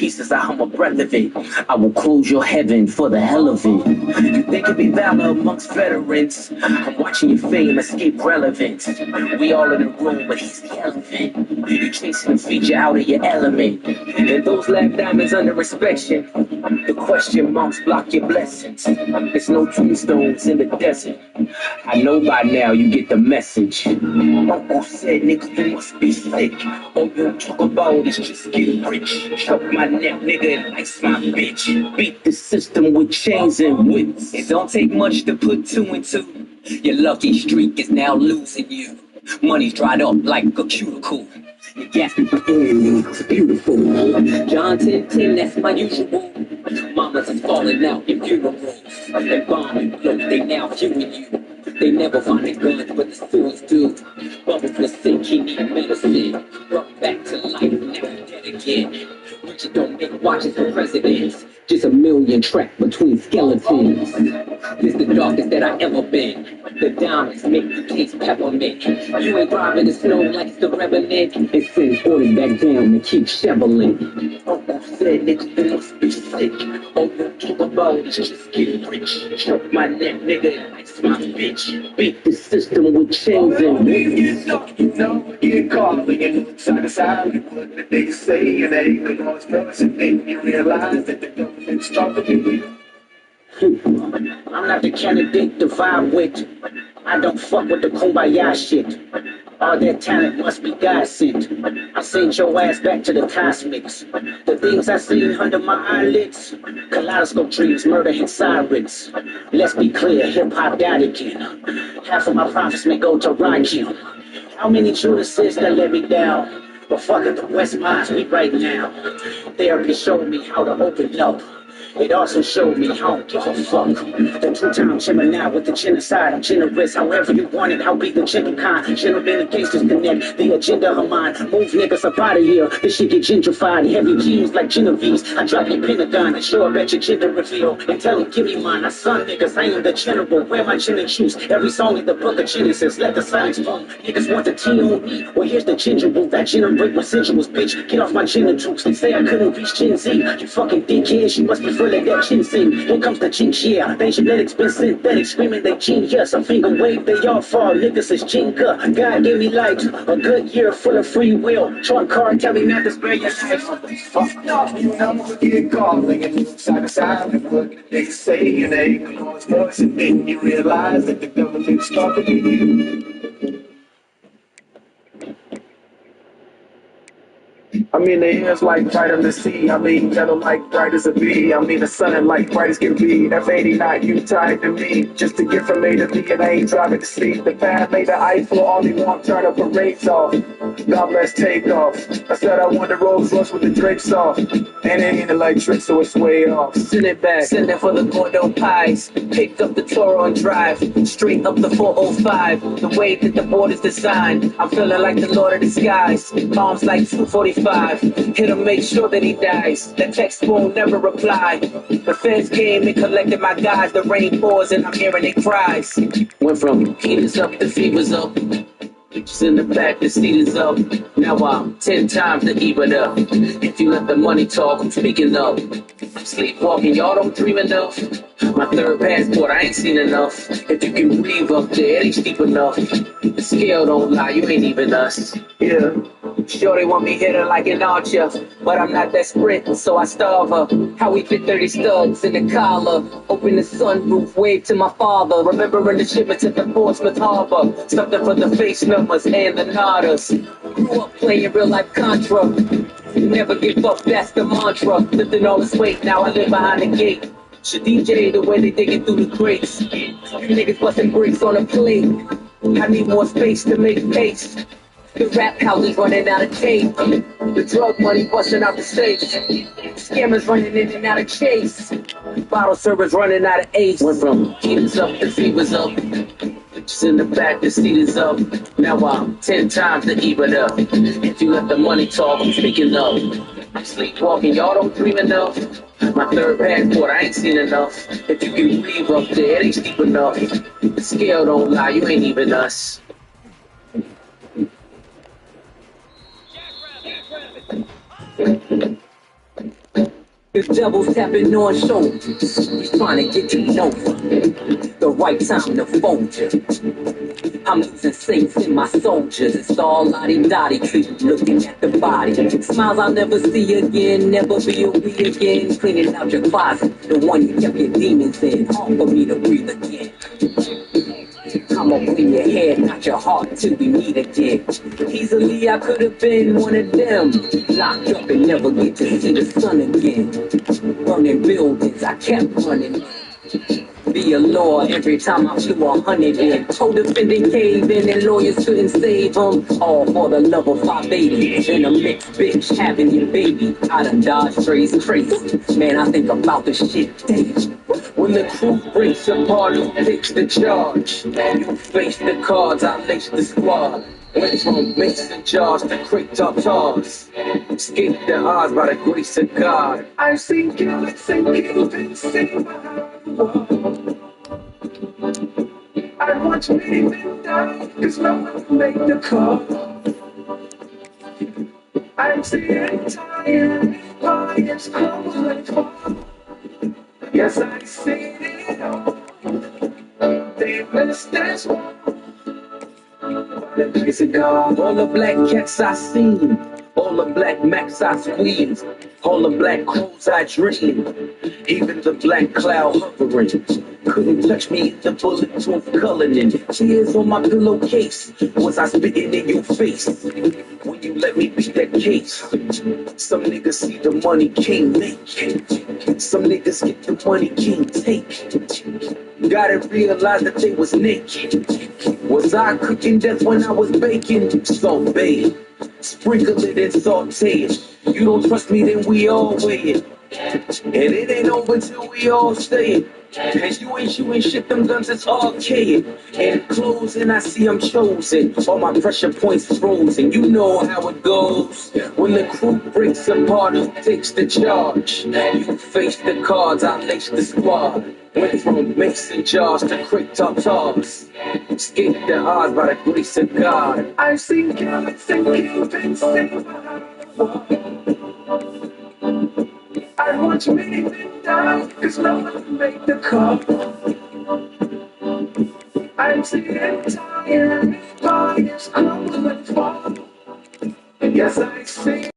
pieces, I'm a breath of it. I will close your heaven for the hell of it. You think it'd be valor amongst veterans? I'm watching your fame escape relevance. We all in the room, but he's the elephant. You chasing a feature out of your element. And those lab diamonds under inspection. The question marks block your blessings. There's no tombstones in the desert. I know by now you get the message. Uncle said, nigga, you must be sick. All you talk about is just get rich. Chop my neck, nigga, and ice my bitch. Beat the system with chains and whips. It don't take much to put two and two. Your lucky streak is now losing you. Money's dried up like a cuticle. Your gasping for air, it's beautiful. John 10:10, that's my usual. Mamas is falling out in funerals. And bombing blows, they now viewing you. They never find the guns, but the sewers do. Bubble for sick, he need medicine. Brought back to life, now he dead again. Richard don't make watches for presidents. Just a million trapped between skeletons. This the darkest that I ever been. The diamonds make the case peppermint. You ain't driving the snow like it's the Revenant. It sends orders back down to keep shoveling. Uncle said, nigga, you must be sick. All you talk about is just get rich. Chop my neck, nigga, and ice my bitch. Beat the system with chains and whips. You know, get caught when you look side to side with what the niggas say, and they ain't gonna express it. Then you realize that the government's talking to you. I'm not the candidate to vibe with. I don't fuck with the kumbaya shit. All that talent must be God sent. I sent your ass back to the cosmics. The things I seen under my eyelids. Kaleidoscope dreams, murder and sirens. Let's be clear, hip-hop died again. Half of my profits may go to Rakim. How many Judases that let me down? But fuck it, the West Minds me right now. Therapy showed me how to open up. It also showed me how to give a fuck. The two-time Gemini with the genocide. I'm generous, however you want it. I'll be the gentle kind. Gentlemen and gangsters connect. The agenda of mine. Move niggas up out of here. This shit get gentrified. Heavy jeans like Genovese. I drop your Pentagon and show up at your gender reveal. And tell them, give me mine. I son niggas, I am the general. Wear my gin and juice. Every song in the book of Genesis. Let the signs boom. Niggas want the tea on me. Well, here's the ginger root. That generate residuals, bitch. Get off my gin and juice. They say I couldn't reach Gen Z. You fucking dickhead. She must be feeling that chin sing. Here comes the chin yeah. They genetics been synthetic, screaming they genius. A finger wave, they all fall. Niggas is chinka. God gave me light. A good year full of free will. Trump card, tell me not to spare your life. Fuck off, you know, get caught when you look side to side with what they say, and they ain't gonna express it. Then you realize that the government's talking to you. I mean, the air's like vitamin C. I mean, yellow like bright as a bee. I mean, the sun like bright as can be. F89, you tied to me. Just to get from A to B, and I ain't driving to sleep. The path made the Eiffel, only one turn up parades off. God bless takeoff. I said I want the Rolls Royce with the drapes off. And it ain't electric, so it's way off. Send it back, send it for the Gordo pies. Picked up the Toro on drive, straight up the 405. The way that the board is designed, I'm feeling like the Lord of the Skies. Bombs like 245. Hit him, make sure that he dies. The text won't never reply. The feds came and collected my guys. The rain pours and I'm hearing their cries. Went from heaters up to fevers up. Bitches in the back, the seat is up. Now I'm 10 times the EBITDA. If you let the money talk, I'm speaking up. Sleepwalking, y'all don't dream enough. My third passport, I ain't seen enough. If you can breathe up there, it ain't steep enough. The scale don't lie, you ain't even us. Yeah. Sure, they want me hit her like an archer, but I'm not that sprint, so I starve her. How we fit 30 studs in the collar. Open the sunroof, wave to my father. Remembering the shipments at the Portsmouth Harbor. Something for the face numbers and the nodders. Grew up playing real life Contra. Never give up, that's the mantra. Lifting all this weight, now I live behind the gate. Should DJ the way they digging through the crates. You niggas busting bricks on a plate. I need more space to make pace. The rap house is running out of tape. The drug money busting out the safes. Scammers running in and out of chase. Bottle servers running out of ace. Went from heaters up to fevers up. Bitches in the back, the seat is up. Now I'm 10 times the EBITDA. If you let the money talk, I'm speaking up. I'm sleepwalking, y'all don't dream enough. My third passport, I ain't seen enough. If you can breathe up there, it ain't steep enough. The scale don't lie, you ain't even us. The devil's tapping on shoulders. He's trying to get you know the right time to fold you. I'm losing faith in my soldiers. It's all lottie-dottie, keep looking at the body. Smiles I'll never see again, never be a we again. Cleaning out your closet, the one you kept your demons in. Hard for me to breathe again. I'ma win your head, not your heart, till we meet again. Easily I could have been one of them, locked up and never get to see the sun again. Burning buildings, I kept running. Be a law every time I flew 100 in. Co-defending cave in and lawyers couldn't save them. All for the love of 580 and a mixed bitch having your baby. I done dodged strays crazy. Man, I think about this shit daily. When the crew breaks apart, who takes the charge? You face the cards, I lace the squad. Went from mason jars to crate tartars. Escaped the odds by the grace of God. I've seen killers and Cupid sing. I watch many men die, cause no one can make the call. I'm seeing entire empires crumble and fall. Yes, I see it all. They missed this one. All the black cats I seen, all the black macs I squeeze, all the black crows I dream, even the black cloud hovering. Couldn't touch me in the bulletproof coloring. Tears on my pillowcase. Was I spitting in your face when you let me beat that case? Some niggas see the money king make. Some niggas get the money king take. Gotta realize that they was naked. Was I cooking death when I was baking? Salt bae, sprinkle it and saute it. You don't trust me, then we all weigh it. And it ain't over till we all stay it. And you ain't shooting shit, them guns, it's archaic. And closing, I see I'm chosen. All my pressure points frozen. You know how it goes. When the crew breaks apart, who takes the charge? You face the cards, I lace the squad. Went from mason jars to crate tartars. Escaped the odds by the grace of God. I've seen killers and Cupid sing. I watch many men die, cause no one can make the call. I'm seeing entire empires crumble and fall. Yes, I see.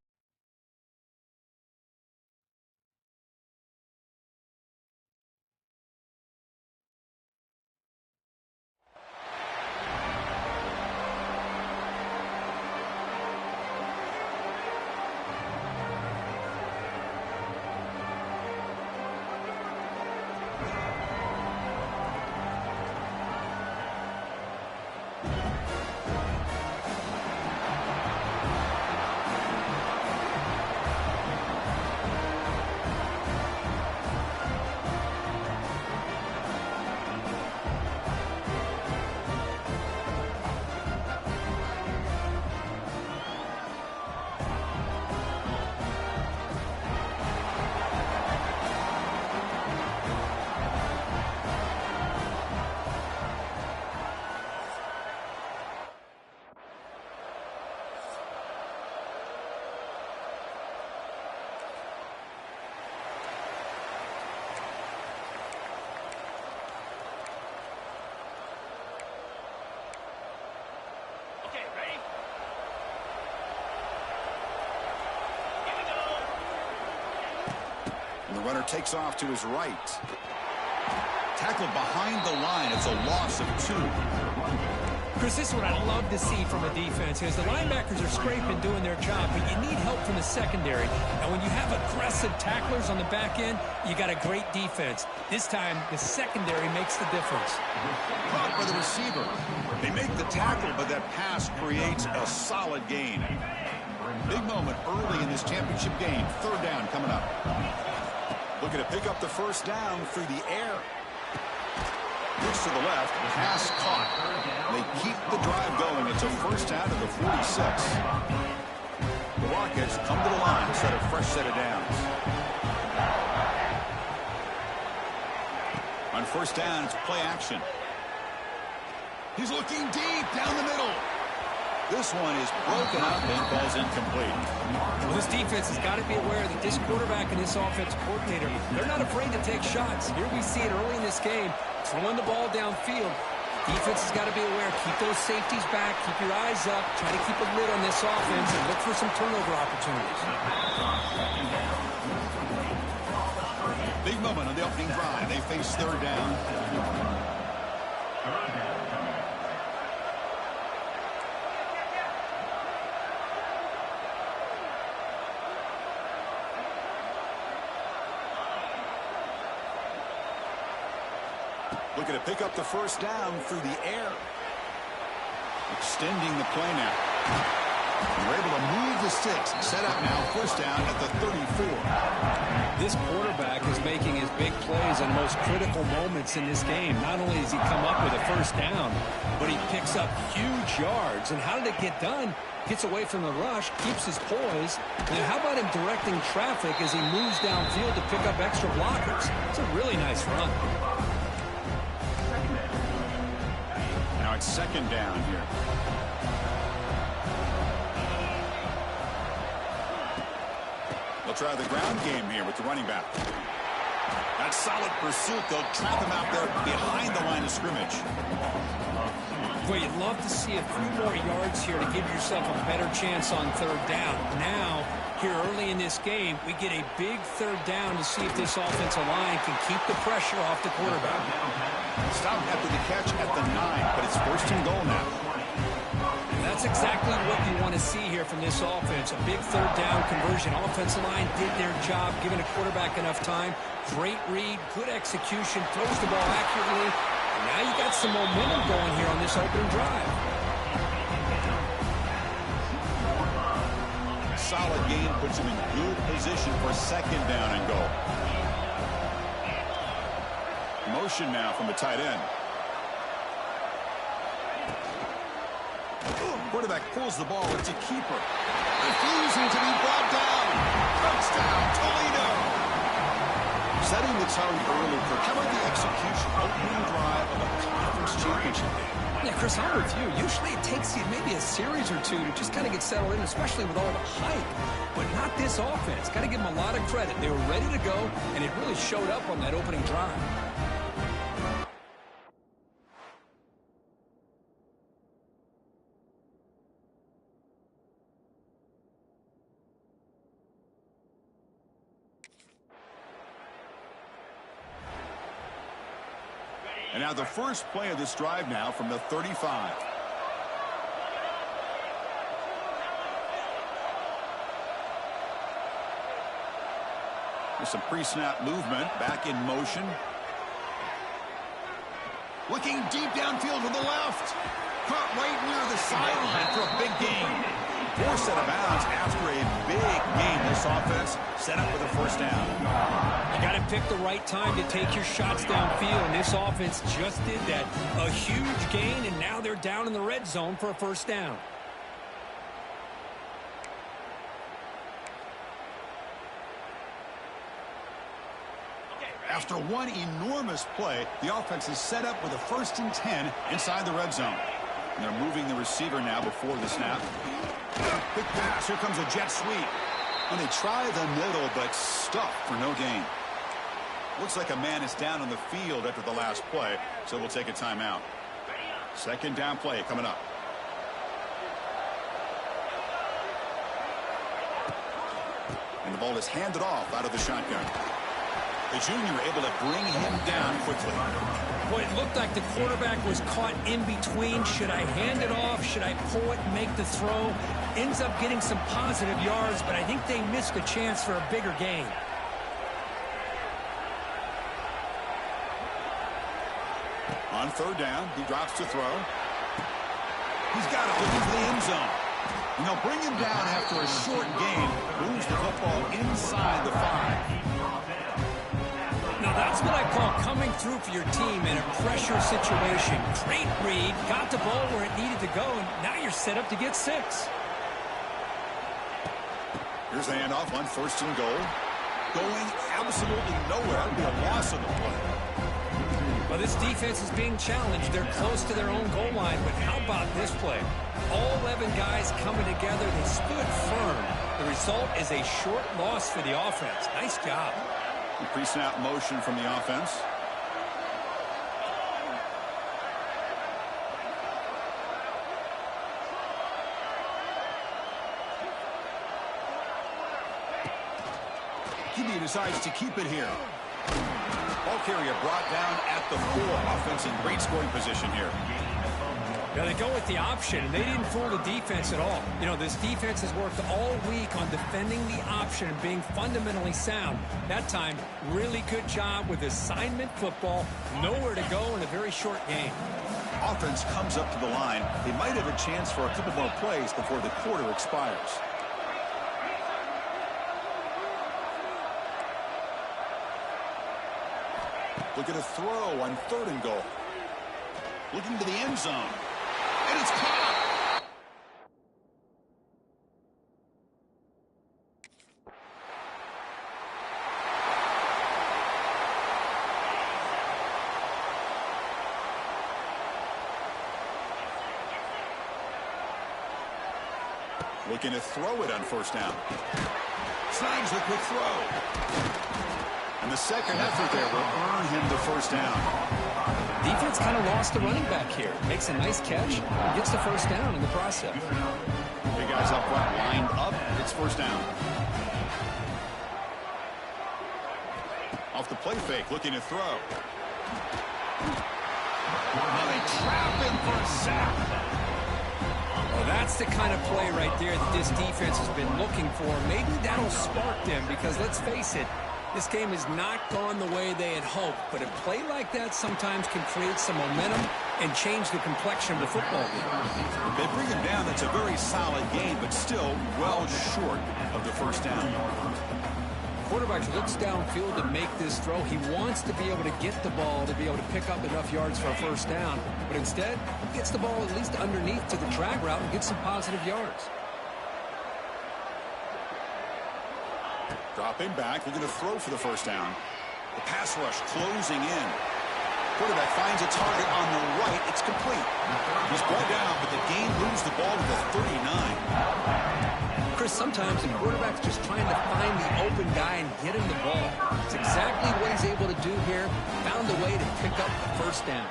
The runner takes off to his right. Tackled behind the line. It's a loss of 2. Chris, this is what I love to see from a defense is the linebackers are scraping, doing their job, but you need help from the secondary. And when you have aggressive tacklers on the back end, you got a great defense. This time, the secondary makes the difference. Caught by the receiver. They make the tackle, but that pass creates a solid gain. Big moment early in this championship game. 3rd down coming up. Looking to pick up the 1st down through the air. Pitch to the left, pass caught. They keep the drive going. It's a 1st down to the 46. The Rockets come to the line, set a fresh set of downs. On 1st down, it's play action. He's looking deep down the middle. This one is broken up and falls incomplete. Well, this defense has got to be aware that this quarterback and this offensive coordinator, they're not afraid to take shots. Here we see it early in this game, throwing the ball downfield. Defense has got to be aware. Keep those safeties back. Keep your eyes up. Try to keep a lid on this offense and look for some turnover opportunities. Big moment on the opening drive. They face third down. Looking to pick up the first down through the air. Extending the play now. We're able to move the sticks. Set up now, first down at the 34. This quarterback is making his big plays in the most critical moments in this game. Not only does he come up with a first down, but he picks up huge yards. And how did it get done? Gets away from the rush, keeps his poise. Now, how about him directing traffic as he moves downfield to pick up extra blockers? It's a really nice run. Now it's second down here. They'll try the ground game here with the running back. That solid pursuit. They'll trap him out there behind the line of scrimmage. Boy, you'd love to see a few more yards here to give yourself a better chance on third down. Now, here early in this game, we get a big third down to see if this offensive line can keep the pressure off the quarterback. Stop after the catch at the 9, but it's first and goal now. That's exactly what you want to see here from this offense. A big third down conversion. Offensive line did their job, giving a quarterback enough time. Great read, good execution, throws the ball accurately. And now you got some momentum going here on this opening drive. Solid gain puts him in good position for second down and goal. Motion now from the tight end. Quarterback pulls the ball. It's a keeper. Refusing to be brought down. Touchdown, Toledo. Setting the tone early for how about the execution, opening drive of a conference championship game. Yeah, Chris, I'm with you. Usually it takes you maybe a series or two to just kind of get settled in, especially with all the hype. But not this offense. Got to give them a lot of credit. They were ready to go, and it really showed up on that opening drive. And now the first play of this drive now from the 35. There's some pre-snap movement, back in motion. Looking deep downfield to the left. Caught right near the sideline for a big gain. Forced out of bounds after a big gain. This offense set up with a first down. You got to pick the right time to take your shots downfield, and this offense just did that. A huge gain, and now they're down in the red zone for a first down. After one enormous play, the offense is set up with a 1st and 10 inside the red zone. And they're moving the receiver now before the snap. Quick pass. Here comes a jet sweep. And they try the middle, but stuffed for no gain. Looks like a man is down on the field after the last play, so we'll take a timeout. Second down play coming up. And the ball is handed off out of the shotgun. The junior able to bring him down quickly. Boy, it looked like the quarterback was caught in between. Should I hand it off? Should I pull it and make the throw? Ends up getting some positive yards, but I think they missed a chance for a bigger gain. On third down, he drops to throw. He's got it looking for the end zone. And they'll bring him down after a short gain. Moves the football inside the 5. Now that's what I call coming through for your team in a pressure situation. Great read, got the ball where it needed to go, and now you're set up to get 6. Here's the handoff on 1st and goal. Going absolutely nowhere. That'll be a loss of the play. Well, this defense is being challenged. They're close to their own goal line, but how about this play? All 11 guys coming together. They stood firm. The result is a short loss for the offense. Nice job. Pre-snap motion from the offense. QB decides to keep it here. Ball carrier brought down at the 4. Offense in great scoring position here. Now they go with the option, and they didn't fool the defense at all. You know, this defense has worked all week on defending the option and being fundamentally sound. That time, really good job with assignment football. Nowhere to go in a very short game. Offense comes up to the line. They might have a chance for a couple more plays before the quarter expires. Look at a throw on 3rd and goal. Looking to the end zone. And it's caught. Looking to throw it on 1st down. Snags the quick throw. And the second effort there will earn him the 1st down. Defense kind of lost the running back here. Makes a nice catch and gets the 1st down in the process. Big guys up front lined up. It's 1st down. Off the play fake, looking to throw. Now they trap him for a sack. Well, that's the kind of play right there that this defense has been looking for. Maybe that'll spark them because, let's face it, this game has not gone the way they had hoped, but a play like that sometimes can create some momentum and change the complexion of the football game. They bring him down. That's a very solid game, but still well short of the 1st down. Quarterback looks downfield to make this throw. He wants to be able to get the ball to be able to pick up enough yards for a 1st down, but instead, he gets the ball at least underneath to the drag route and gets some positive yards. Dropping back, looking to throw for the 1st down. The pass rush closing in. Quarterback finds a target on the right. It's complete. He's brought down, but the game moves the ball to the 39. Chris, sometimes the quarterback's just trying to find the open guy and get him the ball. It's exactly what he's able to do here. Found a way to pick up the 1st down.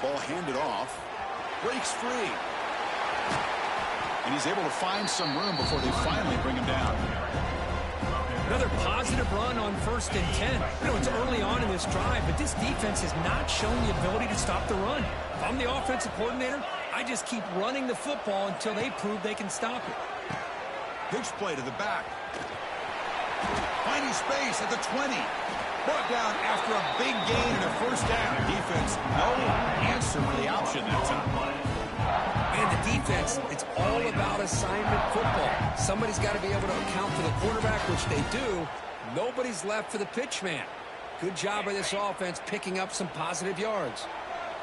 Ball handed off. Breaks free. And he's able to find some room before they finally bring him down. Another positive run on 1st and 10. You know, it's early on in this drive, but this defense has not shown the ability to stop the run. If I'm the offensive coordinator, I just keep running the football until they prove they can stop it. Pitch play to the back. Finding space at the 20. Brought down after a big gain and a 1st down. Defense, no answer for the option that time. And the defense, it's all about assignment football. Somebody's got to be able to account for the quarterback, which they do. Nobody's left for the pitch man. Good job by this offense picking up some positive yards.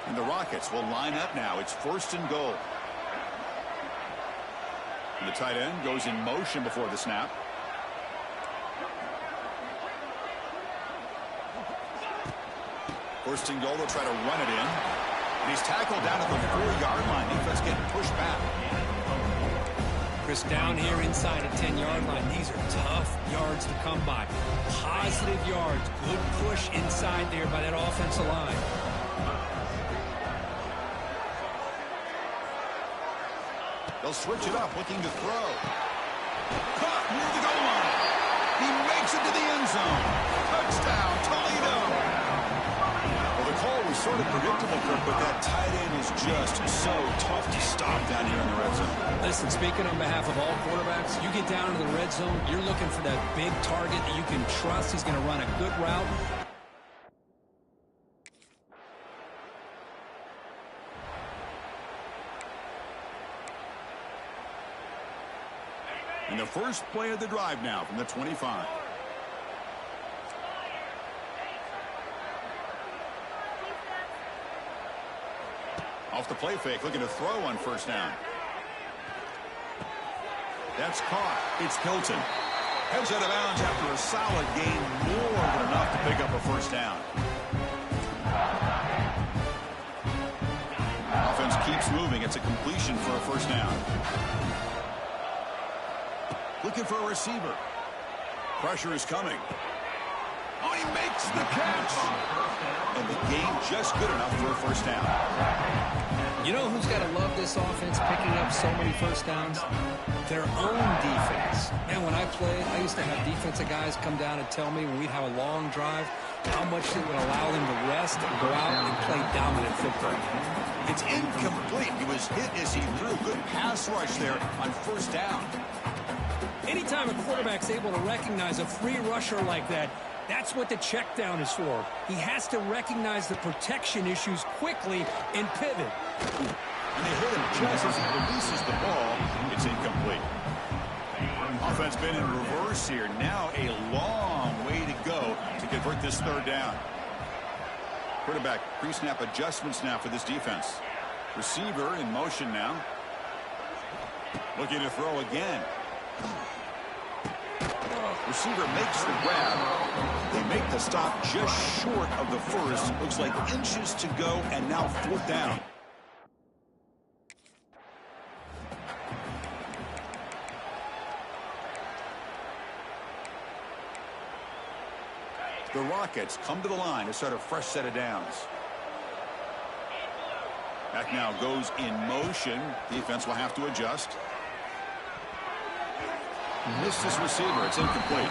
And the Rockets will line up now. It's 1st and goal. And the tight end goes in motion before the snap. First and goal, they'll try to run it in. And he's tackled down at the 4-yard line. Defense getting pushed back. Chris, down here inside a 10-yard line. These are tough yards to come by. Positive yards. Good push inside there by that offensive line. They'll switch it up, looking to throw. Caught near the goal line. He makes it to the end zone. Touchdown, Toledo. Well, the call was sort of predictable, Kirk, but that tight end is just so tough to stop down here in the red zone. Listen, speaking on behalf of all quarterbacks, you get down to the red zone, you're looking for that big target that you can trust. He's going to run a good route. And the first play of the drive now from the 25. Off the play fake, looking to throw on 1st down. That's caught. It's Hilton. Heads out of bounds after a solid gain, more than enough to pick up a first down. Offense keeps moving. It's a completion for a first down. Looking for a receiver. Pressure is coming. Oh, he makes the catch. And the gain just good enough for a first down. You know who's got to love this offense picking up so many first downs? Their own defense. And when I played, I used to have defensive guys come down and tell me when we'd have a long drive how much it would allow them to rest and go out and play dominant football. It's incomplete. He was hit as he threw. Good pass rush there on first down. Anytime a quarterback's able to recognize a free rusher like that, that's what the check down is for. He has to recognize the protection issues quickly and pivot. And they hit him just as he releases the ball. It's incomplete. Offense been in reverse here. Now a long way to go to convert this third down. Quarterback pre-snap adjustments now for this defense. Receiver in motion now. Looking to throw again. Receiver makes the grab. They make the stop just short of the first. Looks like inches to go, and now fourth down. The Rockets come to the line to start a fresh set of downs. Back now goes in motion. Defense will have to adjust. Missed his receiver. It's incomplete.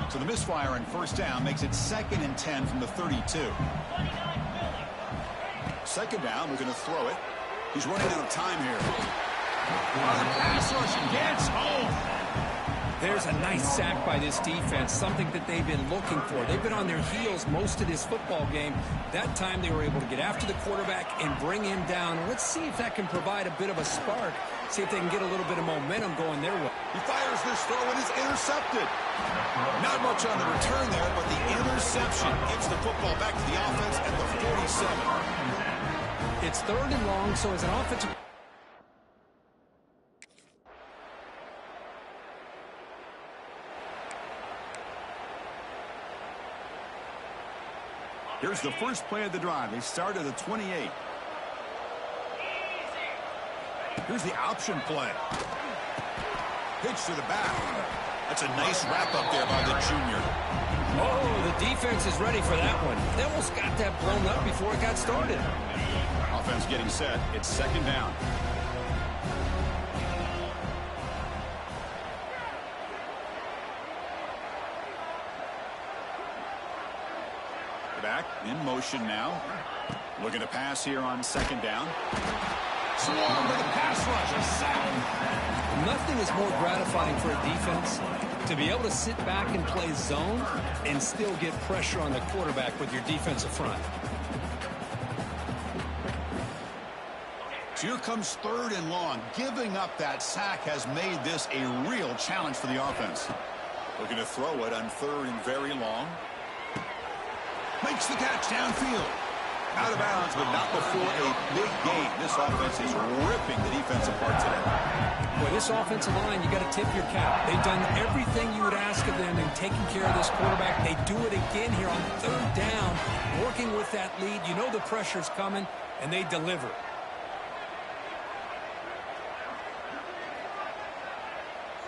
So the misfire on first down makes it 2nd and 10 from the 32. Second down, we're going to throw it. He's running out of time here. On the pass rush, gets home. There's a nice sack by this defense, something that they've been looking for. They've been on their heels most of this football game. That time they were able to get after the quarterback and bring him down. Let's see if that can provide a bit of a spark. See if they can get a little bit of momentum going their way. He fires this throw and is intercepted. Not much on the return there, but the interception gets the football back to the offense at the 47. It's 3rd and long, so as an offensive... Here's the first play of the drive. They start at the 28. Here's the option play. Pitch to the back. That's a nice wrap-up there by the junior. Oh, the defense is ready for that one. They almost got that blown up before it got started. Offense getting set. It's 2nd down. Back in motion now. Looking to pass here on 2nd down. Swarmed with a pass rush. A sack. Nothing is more gratifying for a defense to be able to sit back and play zone and still get pressure on the quarterback with your defensive front. So here comes 3rd and long. Giving up that sack has made this a real challenge for the offense. Looking to throw it on 3rd and very long. Makes the catch downfield. Out of bounds, but not before a big gain. This offense is ripping the defense apart today. Boy, this offensive line, you got to tip your cap. They've done everything you would ask of them in taking care of this quarterback. They do it again here on 3rd down, working with that lead. You know the pressure's coming, and they deliver.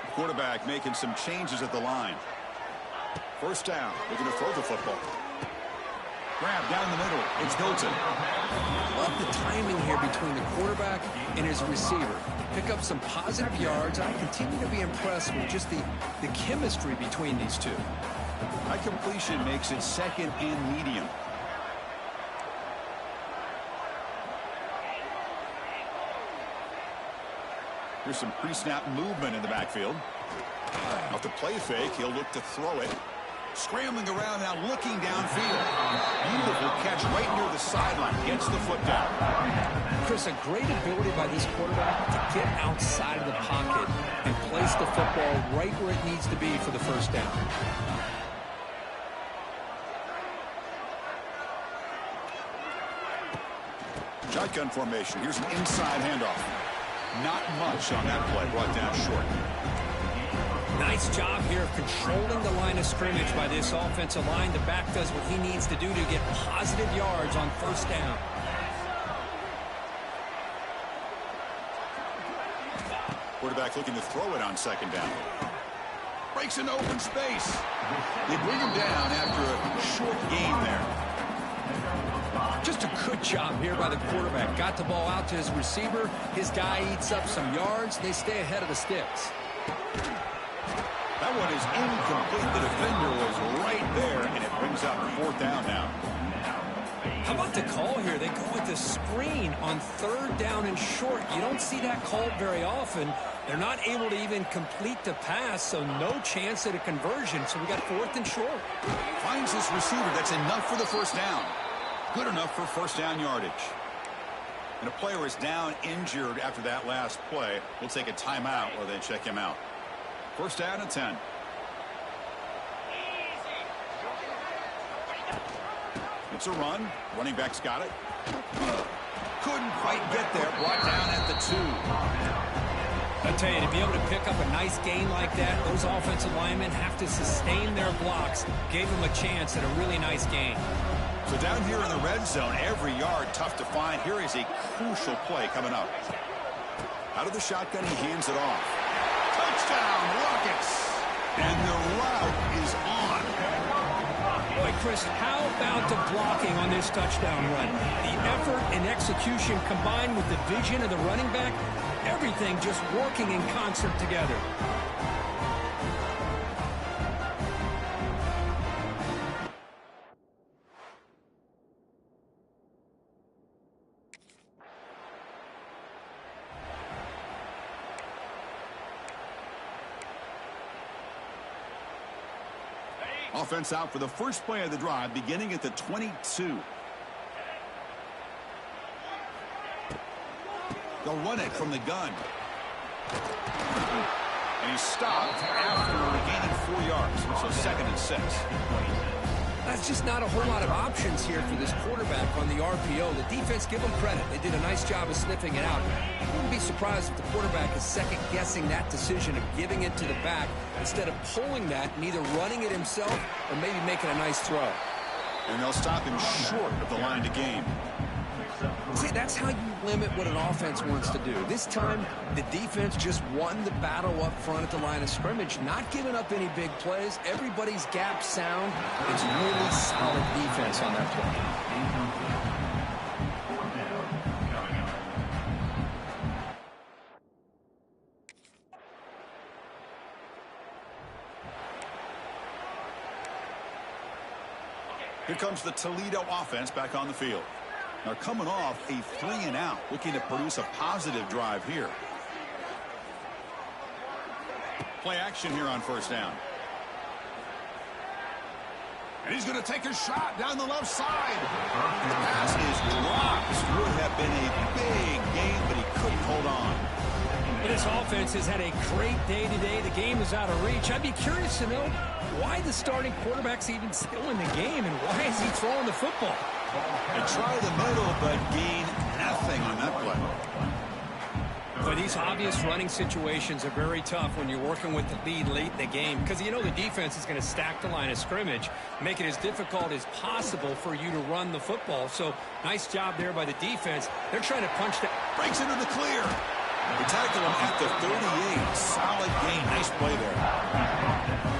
The quarterback making some changes at the line. First down. They're going to throw the football. Grab down the middle. It's Hilton. Love the timing here between the quarterback and his receiver. Pick up some positive yards. I continue to be impressed with just the chemistry between these two. High completion makes it 2nd and medium. Here's some pre-snap movement in the backfield. Off the play fake, he'll look to throw it. Scrambling around now, looking downfield. Beautiful catch right near the sideline. Gets the foot down. Chris, a great ability by this quarterback to get outside of the pocket and place the football right where it needs to be for the first down. Shotgun formation. Here's an inside handoff. Not much on that play. Brought down short. Nice job here of controlling the line of scrimmage by this offensive line. The back does what he needs to do to get positive yards on first down. Quarterback looking to throw it on second down. Breaks into open space. They bring him down after a short gain there. Just a good job here by the quarterback. Got the ball out to his receiver. His guy eats up some yards. They stay ahead of the sticks. That one is incomplete. The defender was right there, and it brings up fourth down now. How about the call here? They go with the screen on third down and short. You don't see that called very often. They're not able to even complete the pass, so no chance at a conversion. So we got fourth and short. Finds this receiver. That's enough for the first down. Good enough for first down yardage. And a player is down injured after that last play. We'll take a timeout while they check him out. First down and 10. It's a run. Running back's got it. Couldn't quite get there. Brought down at the 2. I tell you, to be able to pick up a nice gain like that, those offensive linemen have to sustain their blocks. Gave them a chance at a really nice gain. So down here in the red zone, every yard tough to find. Here is a crucial play coming up. Out of the shotgun, he hands it off. Touchdown, Rockets! And the route is on. Boy, Chris, how about the blocking on this touchdown run? The effort and execution combined with the vision of the running back, everything just working in concert together. Offense out for the first play of the drive, beginning at the 22. They'll run it from the gun. And he's stopped after gaining 4 yards. So second and 6. That's just not a whole lot of options here for this quarterback on the RPO. The defense, give them credit. They did a nice job of sniffing it out. I wouldn't be surprised if the quarterback is second-guessing that decision of giving it to the back instead of pulling that and either running it himself or maybe making a nice throw. And they'll stop him short of the line to gain. See, that's how you limit what an offense wants to do. This time, the defense just won the battle up front at the line of scrimmage, not giving up any big plays. Everybody's gap sound. It's really solid defense on that play. Here comes the Toledo offense back on the field. They're coming off a 3-and-out, looking to produce a positive drive here. Play action here on first down. And he's going to take a shot down the left side. And the pass is dropped. Would have been a big game, but he couldn't hold on. This offense has had a great day today. The game is out of reach. I'd be curious to know why the starting quarterback's even still in the game and why is he throwing the football? They try the middle, but gain nothing on that play. But these obvious running situations are very tough when you're working with the lead late in the game because you know the defense is going to stack the line of scrimmage, make it as difficult as possible for you to run the football. So nice job there by the defense. They're trying to punch that. Breaks into the clear. They tackle him at the 38. Solid gain. Nice play there.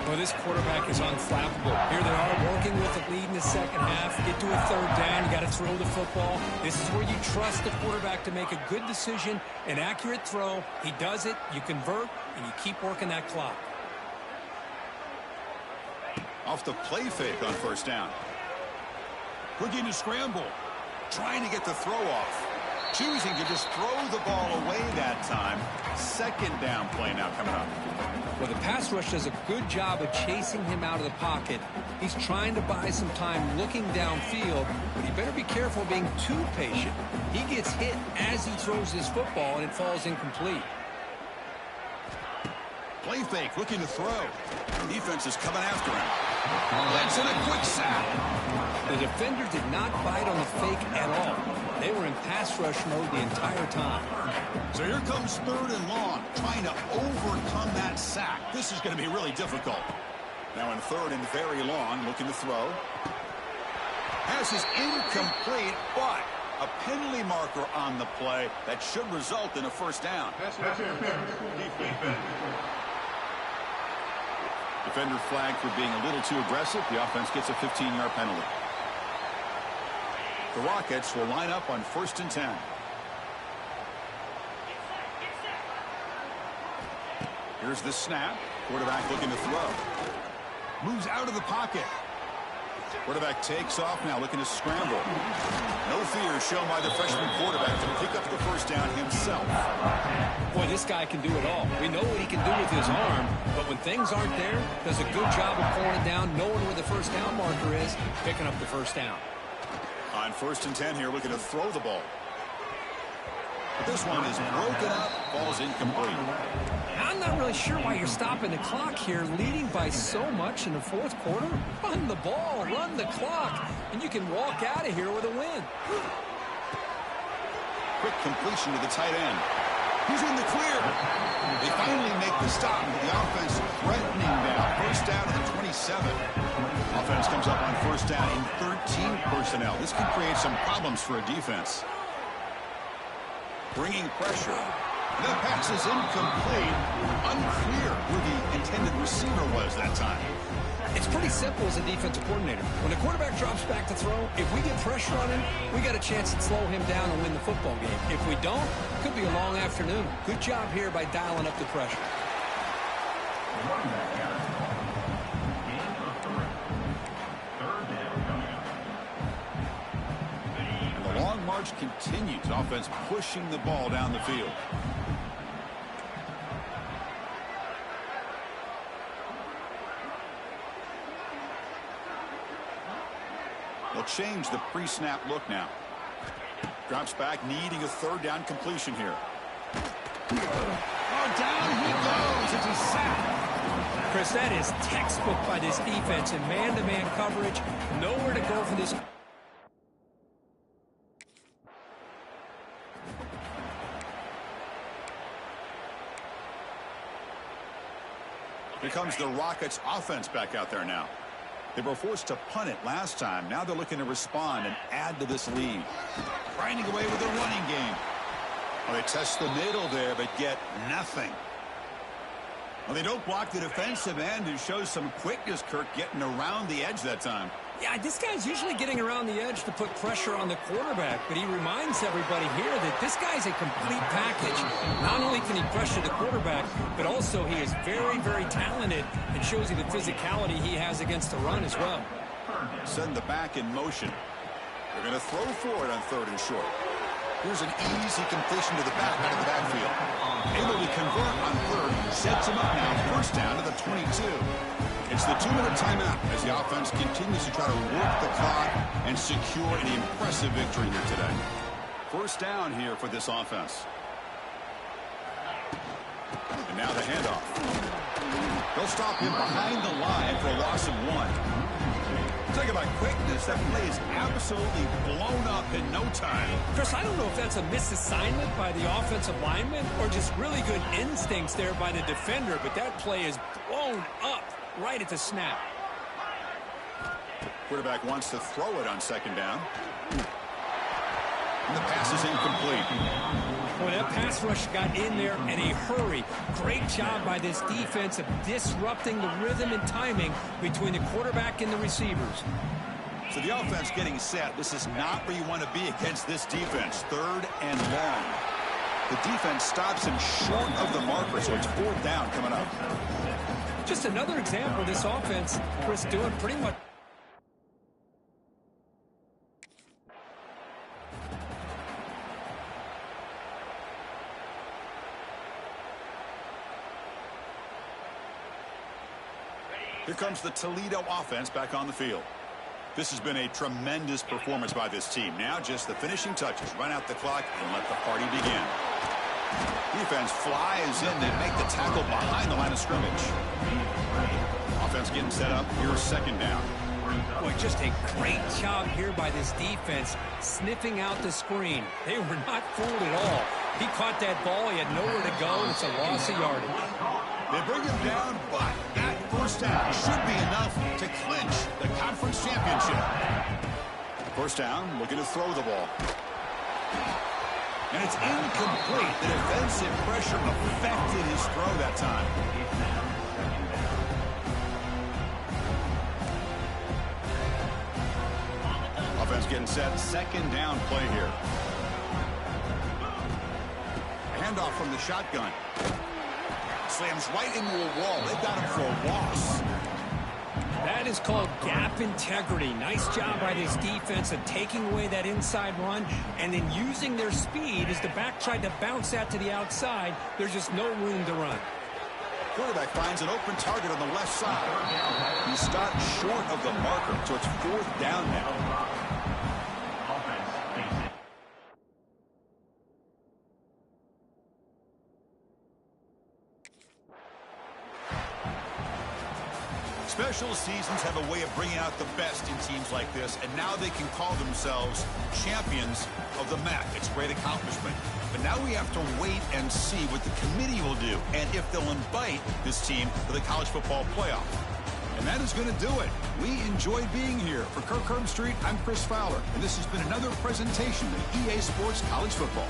Well, this quarterback is unflappable. Here they are working with the lead in the second half. Get to a third down. You got to throw the football. This is where you trust the quarterback to make a good decision, an accurate throw. He does it. You convert, and you keep working that clock. Off the play fake on first down. Looking to scramble. Trying to get the throw off. Choosing to just throw the ball away that time. Second down play now coming up. Well, the pass rush does a good job of chasing him out of the pocket. He's trying to buy some time looking downfield, but he better be careful being too patient. He gets hit as he throws his football, and it falls incomplete. Play fake, looking to throw. Defense is coming after him. That's in a quick sack. The defender did not bite on the fake at all. They were in pass pass rush mode the entire time. So here comes 3rd and long, trying to overcome that sack. This is going to be really difficult. Now in 3rd and very long, looking to throw. Pass is incomplete, but a penalty marker on the play that should result in a first down. Defender flagged for being a little too aggressive. The offense gets a 15-yard penalty. The Rockets will line up on 1st and 10. Here's the snap. Quarterback looking to throw. Moves out of the pocket. Quarterback takes off now, looking to scramble. No fear shown by the freshman quarterback to pick up the first down himself. Boy, this guy can do it all. We know what he can do with his arm, but when things aren't there, does a good job of pulling it down, knowing where the first down marker is, picking up the first down. On 1st and 10 here, looking to throw the ball. But this one is broken up, falls incomplete. I'm not really sure why you're stopping the clock here, leading by so much in the 4th quarter. Run the ball, run the clock, and you can walk out of here with a win. Quick completion to the tight end. He's in the clear. They finally make the stop, with the offense threatening now. First down at the 27. Offense comes up on first down in 13 personnel. This can create some problems for a defense. Bringing pressure. The pass is incomplete. Unclear who the intended receiver was that time. It's pretty simple as a defensive coordinator. When the quarterback drops back to throw, if we get pressure on him, we got a chance to slow him down and win the football game. If we don't, it could be a long afternoon. Good job here by dialing up the pressure. And the long march continues. Offense pushing the ball down the field. They'll change the pre-snap look now. Drops back, needing a 3rd down completion here. Oh, down he goes. It's a sack. Chris, that is textbook by this defense in man-to-man coverage. Nowhere to go for this. Here comes the Rockets offense back out there now. They were forced to punt it last time. Now they're looking to respond and add to this lead. Grinding away with the running game. Well, they test the middle there, but get nothing. Well, they don't block the defensive end, who shows some quickness, Kirk, getting around the edge that time. Yeah, this guy's usually getting around the edge to put pressure on the quarterback, but he reminds everybody here that this guy's a complete package. Not only can he pressure the quarterback, but also he is very, very talented and shows you the physicality he has against the run as well. Send the back in motion. They're going to throw for it on 3rd and short. Here's an easy completion to the back out of the backfield. Able to convert on 3rd. Sets him up now. First down to the 22. It's the 2-minute timeout as the offense continues to try to work the clock and secure an impressive victory here today. First down here for this offense. And now the handoff. They'll stop him behind the line for a loss of 1. Talk about quickness. That play is absolutely blown up in no time. Chris, I don't know if that's a misassignment by the offensive lineman or just really good instincts there by the defender, but that play is blown up right at the snap. Quarterback wants to throw it on 2nd down. And the pass is incomplete. Boy, that pass rush got in there in a hurry. Great job by this defense of disrupting the rhythm and timing between the quarterback and the receivers. So the offense getting set. This is not where you want to be against this defense. 3rd and long. The defense stops him short of the marker, so it's 4th down coming up. Just another example of this offense, Chris, doing pretty much. Here comes the Toledo offense back on the field. This has been a tremendous performance by this team. Now just the finishing touches. Run out the clock and let the party begin. Defense flies in. They make the tackle behind the line of scrimmage. Offense getting set up. Here's 2nd down. Boy, just a great job here by this defense, sniffing out the screen. They were not fooled at all. He caught that ball. He had nowhere to go, and it's a loss of yardage. They bring him down, but that first down should be enough to clinch the conference championship. First down, looking to throw the ball. And it's incomplete. The defensive pressure affected his throw that time. Offense getting set. Second down play here. Handoff from the shotgun. Slams right into a wall. They've got him for a loss. That is called gap integrity. Nice job by this defense of taking away that inside run and then using their speed as the back tried to bounce that to the outside. There's just no room to run. Quarterback finds an open target on the left side. He stopped short of the marker, so it's fourth down now. Special seasons have a way of bringing out the best in teams like this, and now they can call themselves champions of the MAC. It's a great accomplishment. But now we have to wait and see what the committee will do and if they'll invite this team to the college football playoff. And that is going to do it. We enjoyed being here. For Kirk Herbstreit, I'm Chris Fowler, and this has been another presentation of EA Sports College Football.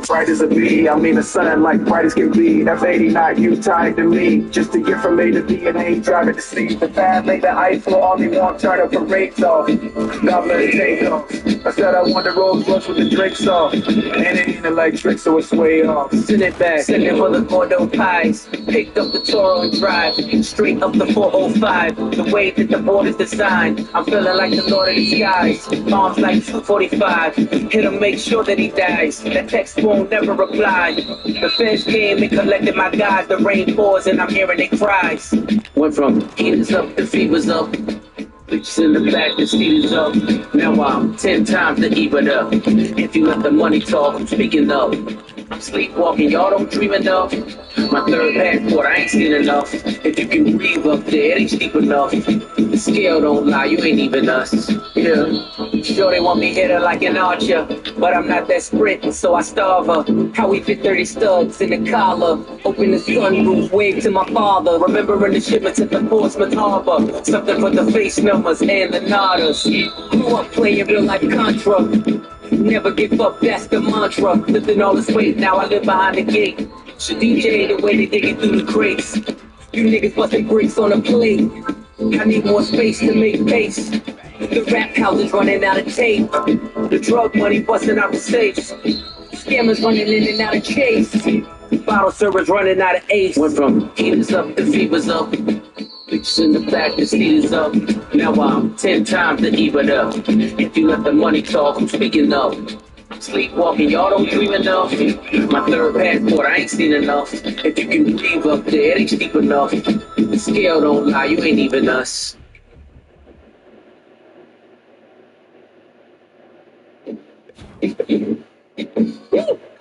bright as a bee. I mean, the sun like bright as can be. F80 not you tied to me. Just to get from A to B and ain't driving to C. The fad made the ice flow, all me want turn up parades off. God let it take off. I said I want the Rolls Royce with the Drake off. And it ain't electric, so it's way off. Send it back, sending for the Gordo pies. Picked up the Toro and drive straight up the 405. The way that the board is designed, I'm feeling like the Lord of the Skies. Bombs like 245. Hit him, make sure that he dies. That text won't never reply. The feds came and collected my guys. The rain pours and I'm hearing their cries. Went from heaters up to fevers up. Bitches in the back, the speed is up. Now I'm 10 times the EBITDA. If you let the money talk, I'm speaking up. I'm sleepwalking, y'all don't dream enough. My third passport, I ain't seen enough. If you can breathe up there, it ain't steep enough. The scale don't lie, you ain't even us. Yeah, sure they want me hit her like an archer, but I'm not that sprint, so I starve her. How we fit 30 studs in the collar. Open the sunroof, wave to my father. Remembering the shipments at the Portsmouth Harbor. Something for the face numbers and the nodders. Grew up playing real life Contra. Never give up, that's the mantra. Lifting all this weight, now I live behind the gate. So DJ the way they dig it through the crates. You niggas busting bricks on a plate. I need more space to make pace. The rap house is running out of tape. The drug money busting out the safes. Scammers running in and out of chase. Bottle servers running out of ace. Went from heaters up to fevers up. Bitches in the back, the speed is up. Now I'm 10 times the EBITDA. If you let the money talk, I'm speaking up. Sleepwalking, y'all don't dream enough. My third passport, I ain't seen enough. If you can breathe up there, it ain't steep enough. The scale don't lie, you ain't even us.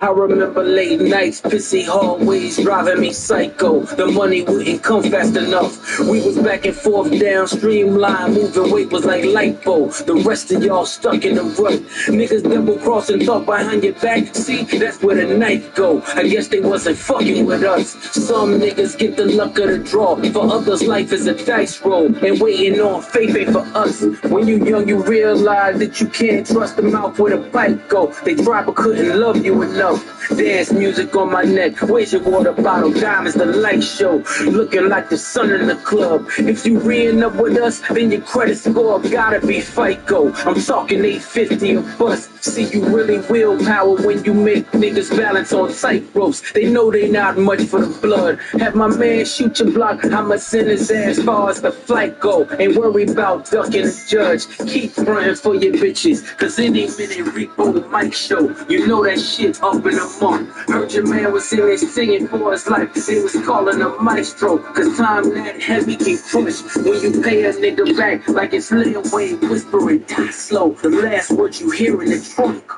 I remember late nights, pissy hallways, driving me psycho. The money wouldn't come fast enough. We was back and forth downstream line, moving weight was like lipo. The rest of y'all stuck in the rut. Niggas double cross and talk behind your back. See, that's where the knife go. I guess they wasn't fucking with us. Some niggas get the luck of the draw. For others, life is a dice roll. And waiting on faith ain't for us. When you young, you realize that you can't trust the mouth where the pipe go. They tried but couldn't love you enough. Dance music on my neck, where's your water bottle? Diamonds, the light show, looking like the sun in the club. If you re up with us, then your credit score gotta be FICO. I'm talking 850 a bus. See, you really willpower when you make niggas balance on tight ropes. They know they not much for the blood. Have my man shoot your block, I'ma send his ass far as the flight go. Ain't worry about ducking the judge. Keep fronting for your bitches, cause any minute Rico mic show. You know that shit up in a month. Heard your man was in there singing for his life. They was calling a maestro, cause time that heavy can push. When you pay a nigga back like it's Lil Wayne whispering, die slow. The last word you hear in the trunk.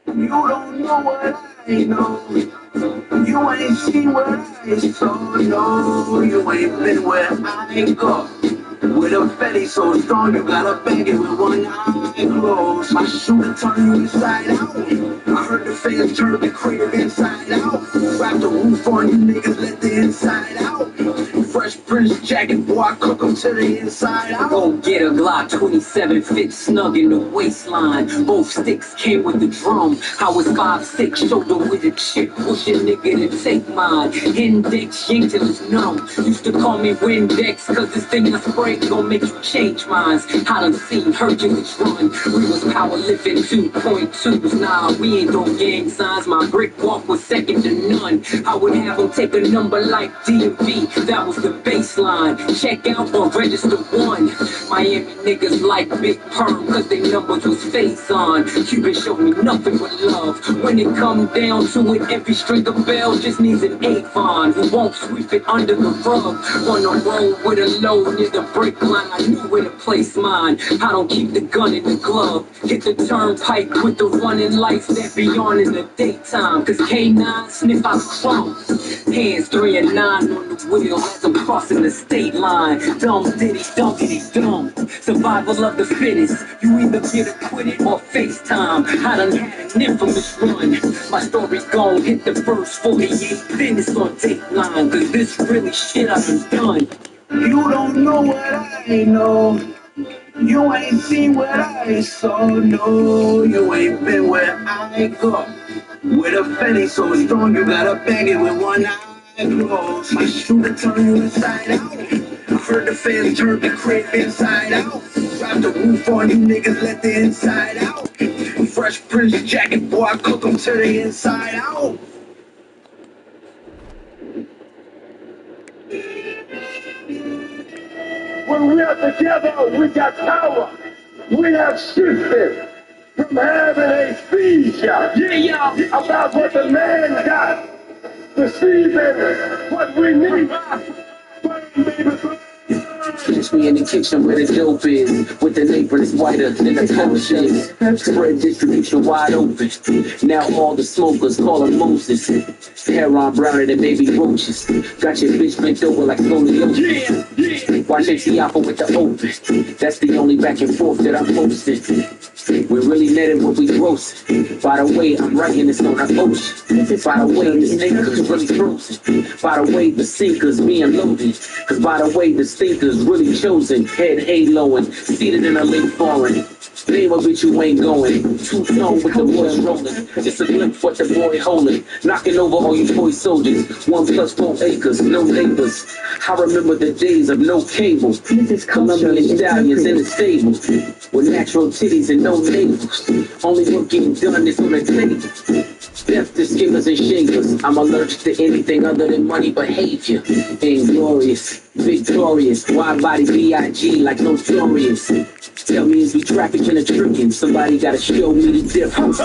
You don't know what I know. You ain't seen what I saw. No, you ain't been where I go. With a belly so strong, you gotta bang it with one eye closed. My shooter turn you inside out. I heard the fans turn the crater inside out. Wrap the roof on you niggas, let the inside out. Fresh Prince jacket, boy, I cook them to the inside out. Go get a Glock 27 fit snug in the waistline. Both sticks came with the drum. I was 5'6", shoulder with a chick. Push a nigga to take mine. Index yanked till it's numb. Used to call me Windex, cause this thing I spray gon' make you change minds. I done seen Hercules run. We was powerlifting 2.2s. Nah, we ain't no gang signs. My brick walk was second to none. I would have them take a number like DMV. That was the baseline. Check out or register one. Miami niggas like Big Perm, cause they numbers was face on. Cuban showed me nothing but love. When it come down to it, every string of bells just needs an Ep5 who won't sweep it under the rug. On the road with a load near the brick line, I knew where to place mine. I don't keep the gun in the glove. Hit the turnpike with the running lights that be on in the daytime. Cause K9 sniff out crumbs. Hands 3 and 9 on the wheel as I'm crossing the state line. Dumb diddy, dumpity dumb. Survival of the fittest. You either get acquitted or FaceTime. I done had an infamous run. My story's gon' hit the first 48 minutes on Dateline. Cause this really shit I done. You don't know what I know. You ain't seen what I saw. No, you ain't been where I go. With a Fenny so strong, you gotta bang it with one eye closed. I shoot it, turn you inside out. I heard the fans turn the crib inside out. Drop the roof on you niggas, let the inside out. Fresh Prince jacket, boy, I cook them to the inside out. When we are together, we got power. We have shifted from having a seizure about what the man got to season what we need. Catch me in the kitchen where the dope is, with the apron is whiter than the potions. Spread distribution wide open. Now all the smokers call him Moses. Hair on browner than baby roaches. Got your bitch bent over like scoliosis. Watch MC Alpha with the open. That's the only back and forth that I'm posting. We really let it what we roasting. By the way, I'm writing this on the ocean. By the way, the sneakers really frozen. By the way, the sinkers being loaded. Cause by the way, the stinkers really chosen. Head haloing, seated in a lake foreign. Name a bitch you ain't going. Two-tone with the boys rolling. Just a glimpse what the boy holding. Knocking over all you toy soldiers. 1+4 acres, no neighbors. I remember the days of no cable. Colombian stallions in the stable. With natural titties and no labels. Only work getting done is on the table. Death to skimmers and shakers. I'm allergic to anything other than money behavior. Inglorious, victorious, wide body B.I.G. like notorious. Tell me is we trafficking or tricking? Somebody gotta show me the difference.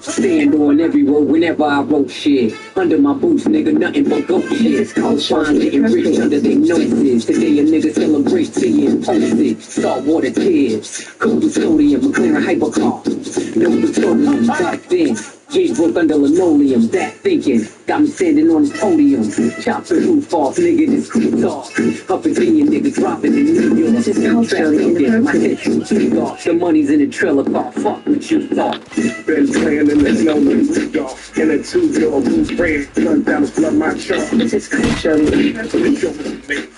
Stand on every road whenever I wrote shit. Under my boots, nigga, nothing but goat shit. Sean getting rich under their noses. Today a nigga celebrate tea and post it. Saltwater tears, cold custodian, McLaren hypercar. No petroleum back then. Gate broke under linoleum, that thinking got me standing on the podium. Chop the roof off, nigga, this cool talk. Up opinion, nigga, dropping in New York. This is culturally my head too off. The money's in the trailer car, fuck what you thought. Been playing in the snow with Rudolph. In a two-door blue frame, run down the flood my chart. This is culturally.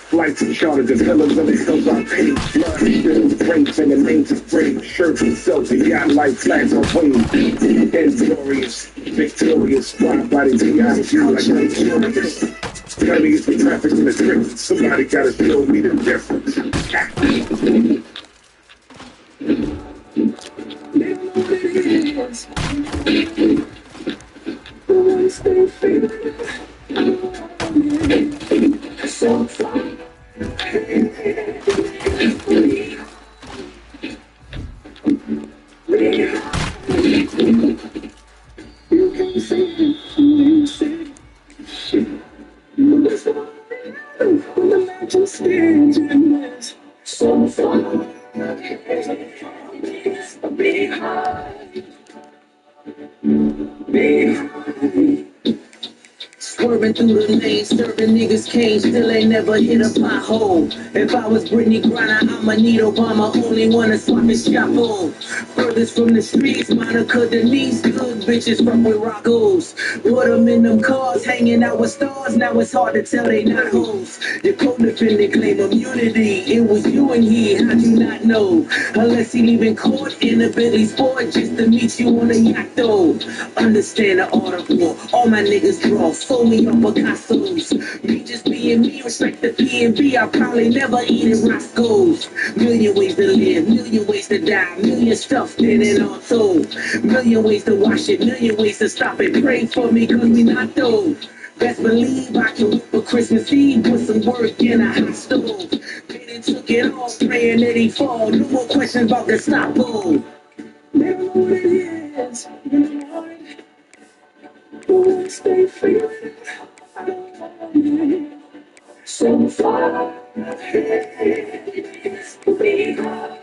Flights and charters and pillars and the hills are paid. Blood, bills, drinks, and the names is brave. Shirts and silks and yacht like flags on waves. Inglorious, victorious, wide body T.I.G. like notorious. Money is the traffic and the tricks. Somebody gotta show me the difference. Stay faithful. So far. You can say it, you say shit. You listen when the legend stands in this. So far. Be high. Be high. Swerving through the lane, serving niggas cane, still ain't never hit a pothole. If I was Brittany Griner, I'ma need Obama, only wanna swap his chapeau. Furthest from the streets, Monica Denise, good bitches from where rock goes. Put them in them cars, hanging out with stars, now it's hard to tell they not hoes. Your co-defendant claim immunity, it was you and he, how'd you not know? Unless he leaving court in a Bentley Sport just to meet you on a yacht though. Understand the article, all my niggas draw, sold me on Picasso's. Me just being me, respect the P&B, I'll probably never eat at Roscoe's. Million ways to live, million ways to die, million stuff in and all told. Million ways to wash it, million ways to stop it. Pray for me, cause we not those. Best believe I can whip for Christmas Eve, put some work in a hot stove. Then took it off, praying that he fall. No more questions about the stop pole. Never know what it is, you know. Stay free. So far, be high.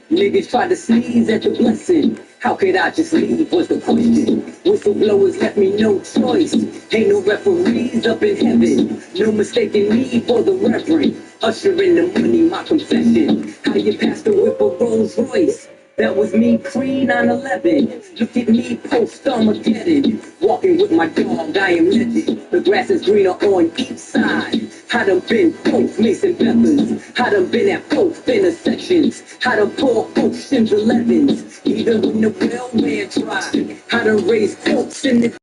Niggas try to sneeze at the blessing. How could I just leave was the question. Whistleblowers left me no choice. Ain't no referees up in heaven. No mistaking me for the reverend. Usher in the money, my confession. How you passed the whip of Rolls Royce. That was me pre 9/11. Look at me post Armageddon. Walking with my dog, I am legend. The grass is greener on each side. I done been both Mason Peppers. I done been at both intersections. I done poured oceans 11s. Even when the well ran dry. I done raised folks in the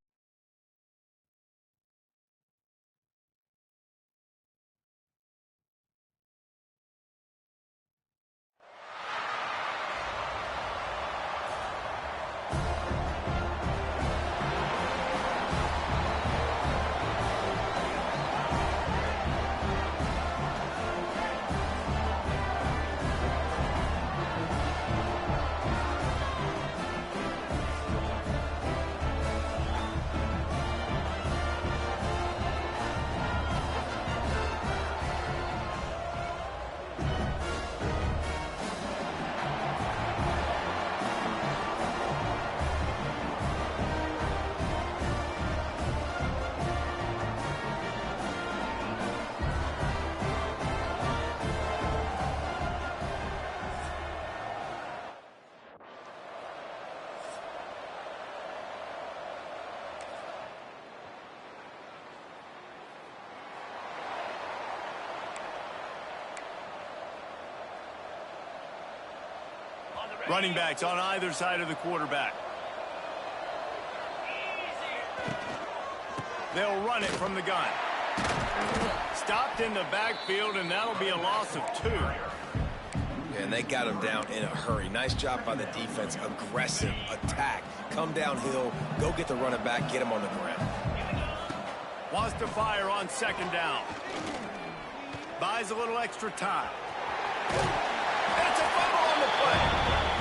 Running backs on either side of the quarterback. They'll run it from the gun. Stopped in the backfield, and that'll be a loss of 2. And they got him down in a hurry. Nice job by the defense. Aggressive attack. Come downhill, go get the running back, get him on the ground. Wants to fire on 2nd down. Buys a little extra time. And it's a fumble on the play.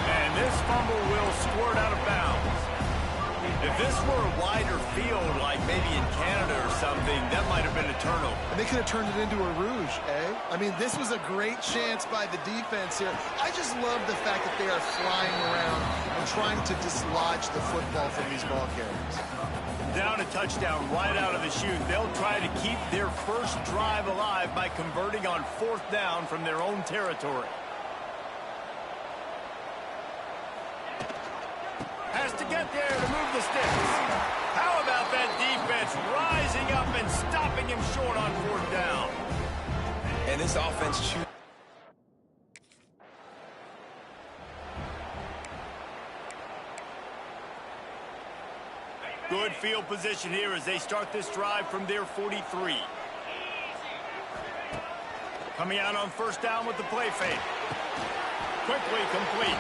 And this fumble will squirt out of bounds. If this were a wider field, like maybe in Canada or something, that might have been a turnover. And they could have turned it into a rouge, eh? I mean, this was a great chance by the defense here. I just love the fact that they are flying around and trying to dislodge the football from these ball carriers. Down a touchdown right out of the chute. They'll try to keep their first drive alive by converting on 4th down from their own territory. Has to get there to move the sticks. How about that defense rising up and stopping him short on 4th down? And this offense Good field position here as they start this drive from their 43. Coming out on 1st down with the play fake. Quickly complete.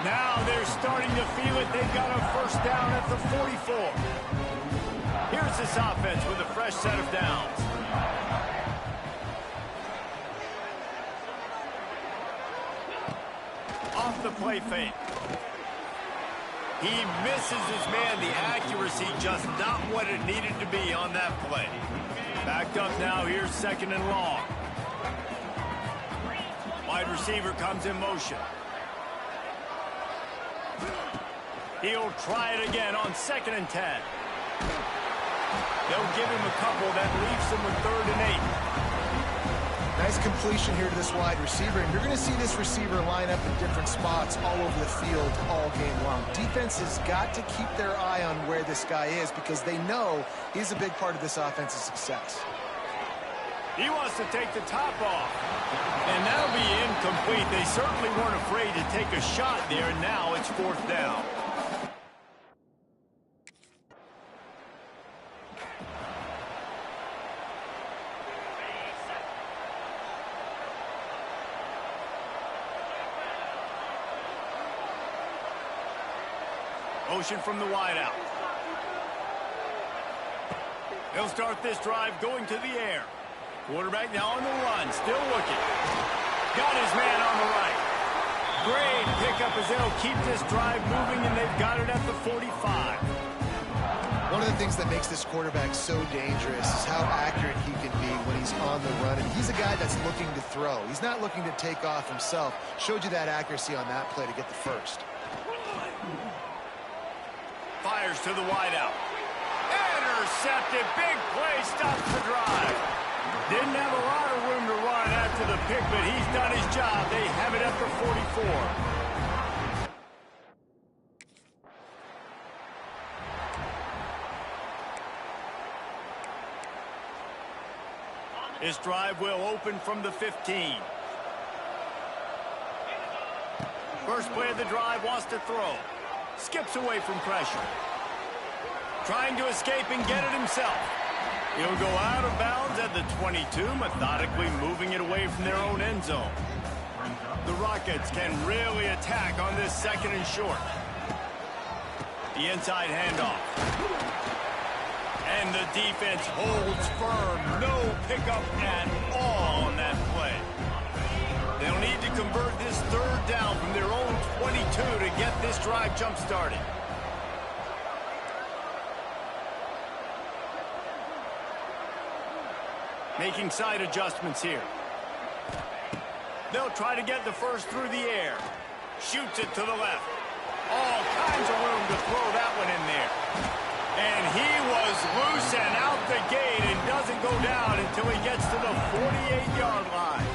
Now they're starting to feel it. They've got a 1st down at the 44. Here's this offense with a fresh set of downs. Off the play fake. He misses his man. The accuracy just not what it needed to be on that play. Backed up now. Here's 2nd and long. Wide receiver comes in motion. He'll try it again on 2nd and 10. They'll give him a couple. That leaves him with 3rd and 8. Nice completion here to this wide receiver, and you're going to see this receiver line up in different spots all over the field all game long. Defense has got to keep their eye on where this guy is because they know he's a big part of this offense's success. He wants to take the top off, and that'll be incomplete. They certainly weren't afraid to take a shot there, and now it's 4th down. Motion from the wideout. He'll start this drive going to the air. Quarterback now on the run, still looking. Got his man on the right. Great pickup as they'll keep this drive moving, and they've got it at the 45. One of the things that makes this quarterback so dangerous is how accurate he can be when he's on the run. And he's a guy that's looking to throw. He's not looking to take off himself. Showed you that accuracy on that play to get the 1st. Fires to the wideout. Intercepted. Big play. Stops the drive. Didn't have a lot of room to run after the pick, but he's done his job. They have it at the 44. This drive will open from the 15. First play of the drive, wants to throw. Skips away from pressure. Trying to escape and get it himself. He'll go out of bounds at the 22, methodically moving it away from their own end zone. The Rockets can really attack on this second and short. The inside handoff. And the defense holds firm. No pickup at all on that play. They'll need to convert this third down from their own 22 to get this drive jump-started. Making side adjustments here. They'll try to get the first through the air. Shoots it to the left. All kinds of room to throw that one in there. And he was loose and out the gate and doesn't go down until he gets to the 48-yard line.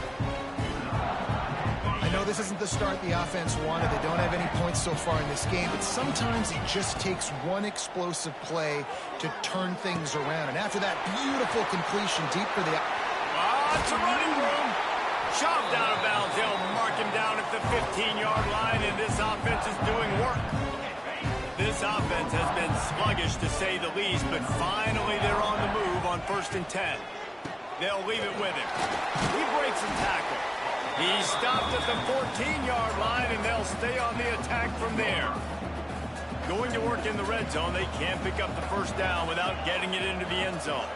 I know this isn't the start the offense wanted. They don't have any points so far in this game, but sometimes it just takes one explosive play to turn things around. And after that beautiful completion deep for the... It's a running room. Shoved out of bounds. They'll mark him down at the 15-yard line, and this offense is doing work. This offense has been sluggish, to say the least, but finally they're on the move on 1st and 10. They'll leave it with him. He breaks a tackle. He stopped at the 14-yard line, and they'll stay on the attack from there. Going to work in the red zone, they can't pick up the first down without getting it into the end zone.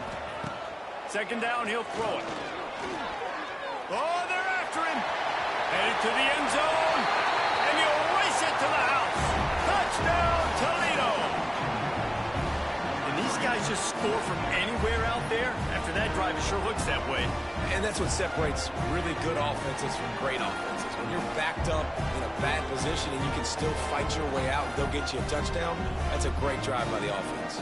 Second down, he'll throw it. Oh, they're after him. Headed to the end zone, and he'll race it to the house. Touchdown, Toledo. And these guys just score from anywhere out there. After that drive, it sure looks that way. And that's what separates really good offenses from great offenses. When you're backed up in a bad position and you can still fight your way out and go get you a touchdown, that's a great drive by the offense.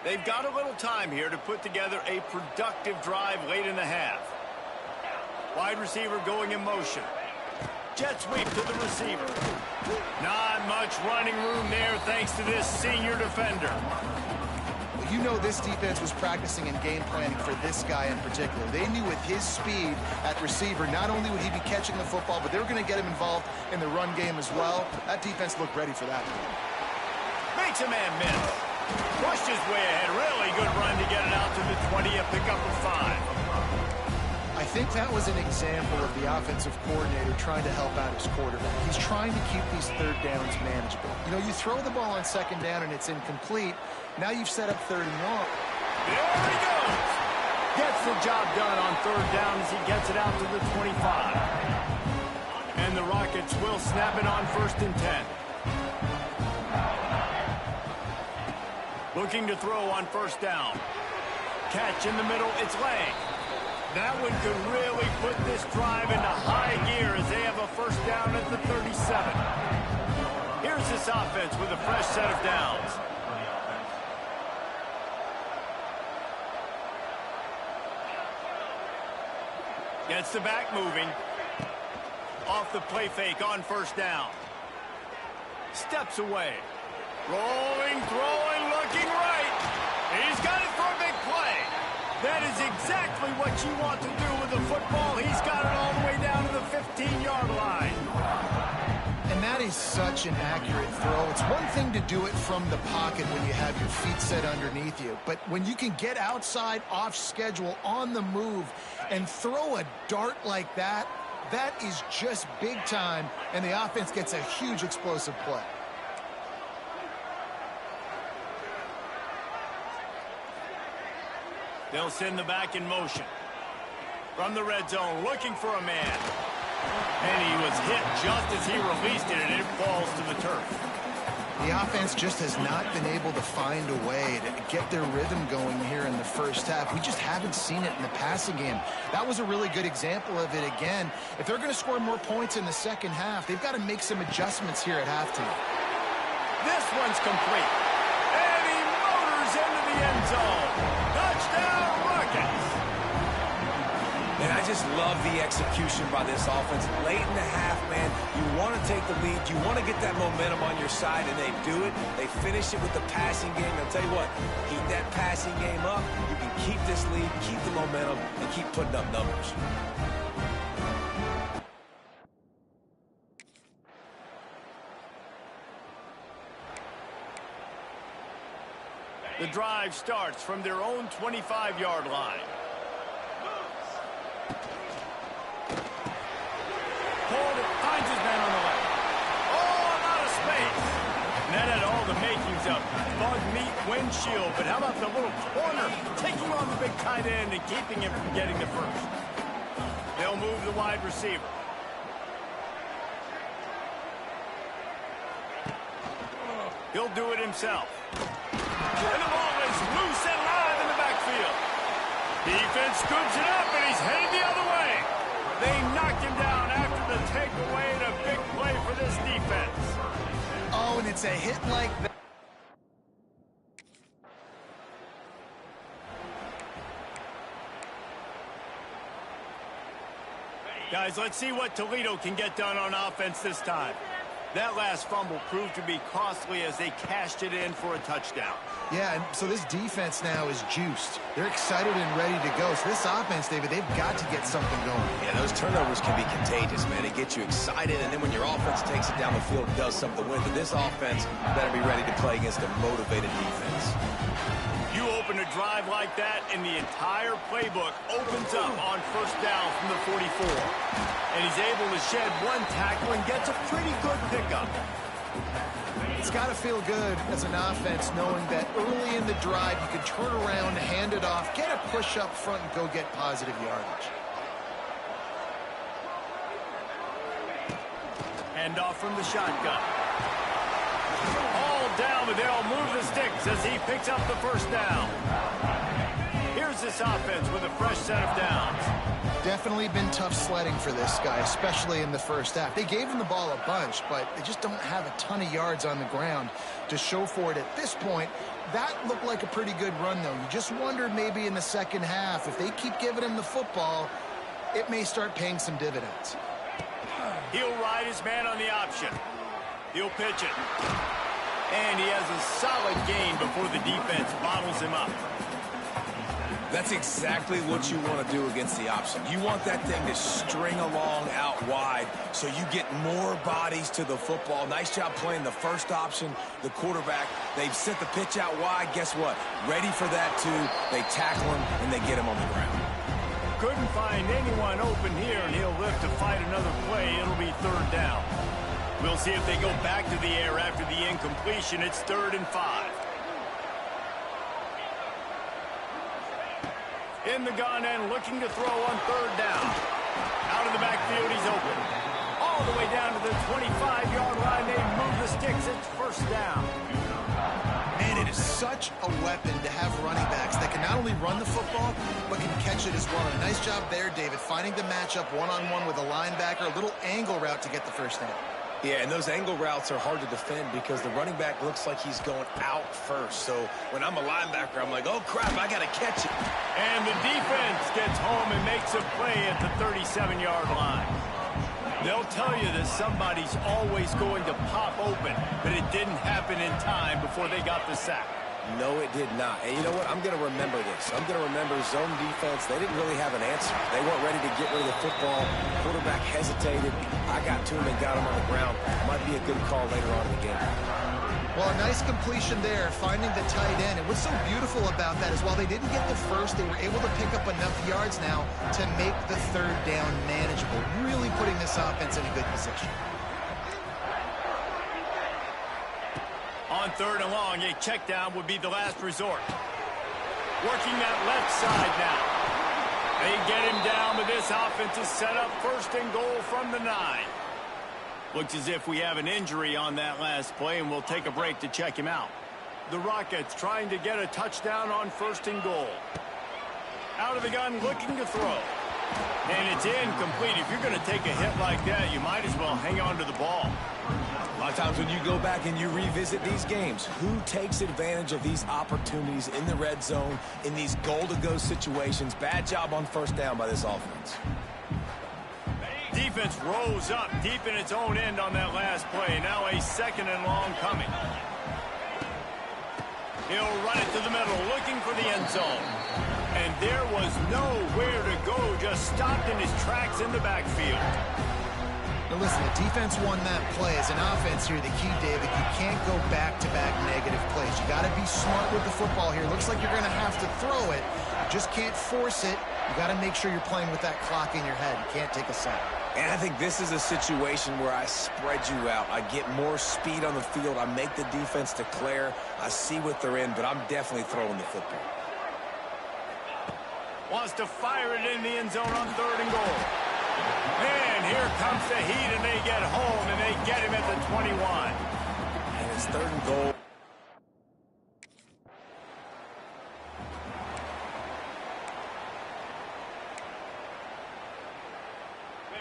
They've got a little time here to put together a productive drive late in the half. Wide receiver going in motion. Jet sweep to the receiver. Not much running room there thanks to this senior defender. You know this defense was practicing and game planning for this guy in particular. They knew with his speed at receiver, not only would he be catching the football, but they were going to get him involved in the run game as well. That defense looked ready for that. Makes a man miss. Pushed his way ahead. Really good run to get it out to the 20, a pickup of 5. I think that was an example of the offensive coordinator trying to help out his quarterback. He's trying to keep these third downs manageable. You know, you throw the ball on second down and it's incomplete. Now you've set up third and long. There he goes. Gets the job done on third down as he gets it out to the 25. And the Rockets will snap it on 1st and 10. Looking to throw on 1st down. Catch in the middle, it's Lang. That one could really put this drive into high gear as they have a 1st down at the 37. Here's this offense with a fresh set of downs. Gets the back moving. Off the play fake on 1st down. Steps away. Rolling, throwing, looking right. He's got it for a big play. That is exactly what you want to do with the football. He's got it all the way down to the 15-yard line. And that is such an accurate throw. It's one thing to do it from the pocket when you have your feet set underneath you, but when you can get outside, off schedule, on the move, and throw a dart like that, that is just big time, and the offense gets a huge explosive play. They'll send the back in motion. From the red zone, looking for a man. And he was hit just as he released it, and it falls to the turf. The offense just has not been able to find a way to get their rhythm going here in the first half. We just haven't seen it in the passing game. That was a really good example of it again. If they're going to score more points in the second half, they've got to make some adjustments here at halftime. This one's complete. And he motors into the end zone. Touchdown, Rockets. just love the execution by this offense. Late in the half, man, you want to take the lead. You want to get that momentum on your side, and they do it. They finish it with the passing game. I'll tell you what, keep that passing game up. You can keep this lead, keep the momentum, and keep putting up numbers. The drive starts from their own 25-yard line. Finds his man on the left. Oh, I'm out of space. And that had all the makings of bug meat windshield. But how about the little corner taking on the big tight end and keeping him from getting the first? They'll move the wide receiver. He'll do it himself. And the ball is loose and live in the backfield. Defense scoops it up, and he's headed the other way. They knocked him down after the takeaway, and a big play for this defense. Oh, and it's a hit like that. Guys, let's see what Toledo can get done on offense this time. That last fumble proved to be costly as they cashed it in for a touchdown. Yeah, and so this defense now is juiced. They're excited and ready to go. So this offense, David, they've got to get something going. Yeah, those turnovers can be contagious, man. It gets you excited, and then when your offense takes it down the field and does something to win, but this offense better be ready to play against a motivated defense. You open a drive like that, and the entire playbook opens up on first down from the 44. And he's able to shed one tackle and gets a pretty good pickup. It's got to feel good as an offense knowing that early in the drive you can turn around, hand it off, get a push up front, and go get positive yardage. Hand off from the shotgun. All down, but they'll move the sticks as he picks up the first down. Here's this offense with a fresh set of downs. Definitely been tough sledding for this guy, especially in the first half. They gave him the ball a bunch, but they just don't have a ton of yards on the ground to show for it at this point. That looked like a pretty good run, though. You just wondered maybe in the second half, if they keep giving him the football, it may start paying some dividends. He'll ride his man on the option. He'll pitch it. And he has a solid gain before the defense bottles him up. That's exactly what you want to do against the option. You want that thing to string along out wide so you get more bodies to the football. Nice job playing the first option, the quarterback. They've sent the pitch out wide. Guess what? Ready for that, too. They tackle him, and they get him on the ground. Couldn't find anyone open here, and he'll lift to fight another play. It'll be third down. We'll see if they go back to the air after the incompletion. It's 3rd and 5. In the gun and looking to throw on 3rd down. Out of the backfield, he's open. All the way down to the 25-yard line. They move the sticks. It's first down. Man, it is such a weapon to have running backs that can not only run the football, but can catch it as well. And a nice job there, David, finding the matchup one-on-one with a linebacker, a little angle route to get the first down. Yeah, and those angle routes are hard to defend because the running back looks like he's going out first. So when I'm a linebacker, I'm like, oh, crap, I got to catch it. And the defense gets home and makes a play at the 37-yard line. They'll tell you that somebody's always going to pop open, but it didn't happen in time before they got the sack. No, it did not. And you know what? I'm going to remember this. I'm going to remember zone defense. They didn't really have an answer. They weren't ready to get rid of the football. Quarterback hesitated. I got to him and got him on the ground. Might be a good call later on in the game. Well, a nice completion there, finding the tight end. And what's so beautiful about that is while they didn't get the first, they were able to pick up enough yards now to make the 3rd down manageable, really putting this offense in a good position. On 3rd and long, a check down would be the last resort. Working that left side now. They get him down, but this offense is set up 1st and goal from the 9. Looks as if we have an injury on that last play, and we'll take a break to check him out. The Rockets trying to get a touchdown on 1st and goal. Out of the gun, looking to throw. And it's incomplete. If you're going to take a hit like that, you might as well hang on to the ball. A lot of times when you go back and you revisit these games, who takes advantage of these opportunities in the red zone, in these goal-to-go situations? Bad job on first down by this offense. Defense rolls up deep in its own end on that last play. Now a second and long coming. He'll run it to the middle, looking for the end zone. And there was nowhere to go, just stopped in his tracks in the backfield. Now listen, the defense won that play. As an offense here, the key, David, you can't go back-to-back negative plays. You got to be smart with the football here. Looks like you're going to have to throw it. You just can't force it. You got to make sure you're playing with that clock in your head. You can't take a sack. And I think this is a situation where I spread you out. I get more speed on the field. I make the defense declare. I see what they're in, but I'm definitely throwing the football. Wants to fire it in the end zone on 3rd and goal. And here comes the heat, and they get home, and they get him at the 21. And it's 3rd and goal.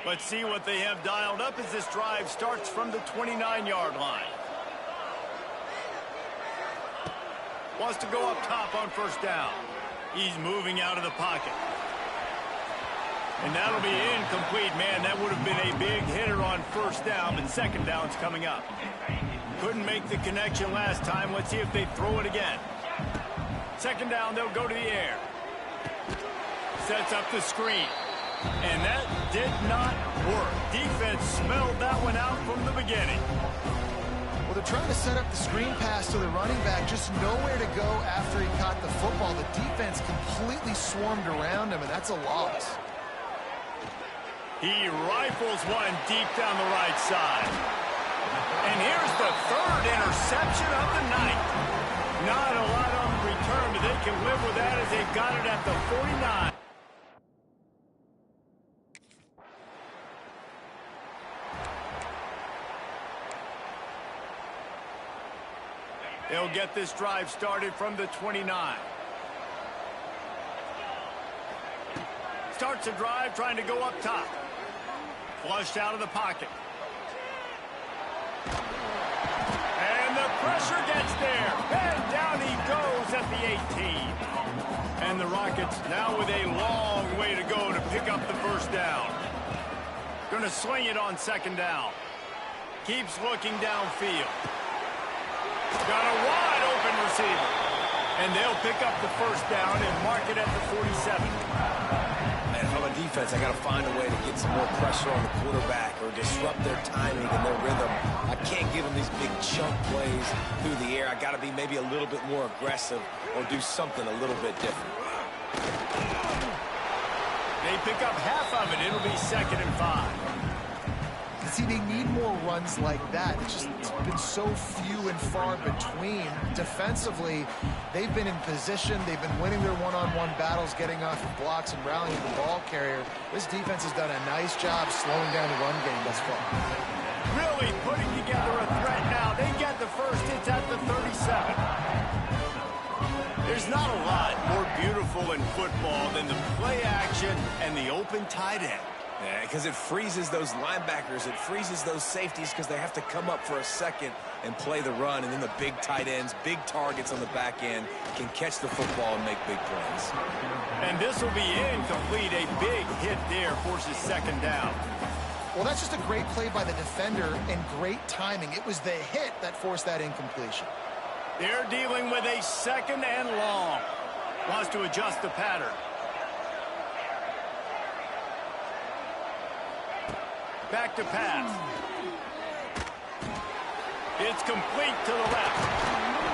Let's see what they have dialed up as this drive starts from the 29-yard line. Wants to go up top on first down. He's moving out of the pocket. And that'll be incomplete. Man, that would have been a big hitter on first down, but second down's coming up. Couldn't make the connection last time. Let's see if they throw it again. Second down, they'll go to the air. Sets up the screen. And that did not work. Defense smelled that one out from the beginning. Well, they're trying to set up the screen pass to the running back, just nowhere to go after he caught the football. The defense completely swarmed around him, and that's a loss. He rifles one deep down the right side. And here's the 3rd interception of the night. Not a lot on the return, but they can live with that as they've got it at the 49. They'll get this drive started from the 29. Starts a drive trying to go up top. Flushed out of the pocket. And the pressure gets there. And down he goes at the 18. And the Rockets now with a long way to go to pick up the first down. Going to swing it on second down. Keeps looking downfield. Got a wide open receiver. And they'll pick up the first down and mark it at the 47. And from a defense, I got to find a way to get some more pressure on the quarterback or disrupt their timing and their rhythm. I can't give them these big chunk plays through the air. I got to be maybe a little bit more aggressive or do something a little bit different. They pick up half of it. It'll be 2nd and 5. See, they need more runs like that. It's been so few and far between. Defensively, they've been in position. They've been winning their one-on-one battles, getting off of blocks and rallying the ball carrier. This defense has done a nice job slowing down the run game thus far. Really putting together a threat now. They get the first. It's at the 37. There's not a lot more beautiful in football than the play action and the open tight end. Yeah, because it freezes those linebackers. It freezes those safeties because they have to come up for a second and play the run. And then the big tight ends, big targets on the back end can catch the football and make big plays. And this will be incomplete. A big hit there forces second down. Well, that's just a great play by the defender and great timing. It was the hit that forced that incompletion. They're dealing with a 2nd and long. Wants to adjust the pattern. Back to pass. It's complete to the left.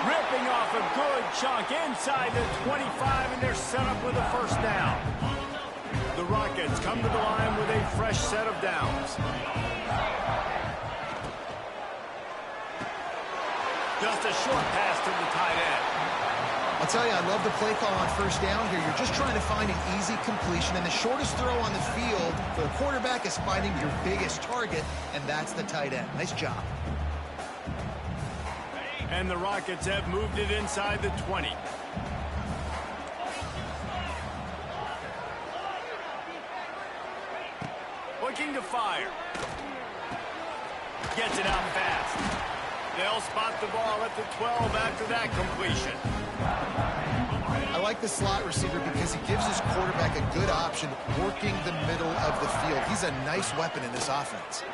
Ripping off a good chunk inside the 25, and they're set up with a first down. The Rockets come to the line with a fresh set of downs. Just a short pass to the tight end. I'll tell you, I love the play call on first down here. You're just trying to find an easy completion, and the shortest throw on the field for the quarterback is finding your biggest target, and that's the tight end. Nice job. And the Rockets have moved it inside the 20. Looking to fire. gets it out fast. They'll spot the ball at the 12 after that completion. I like the slot receiver because he gives his quarterback a good option working the middle of the field. He's a nice weapon in this offense.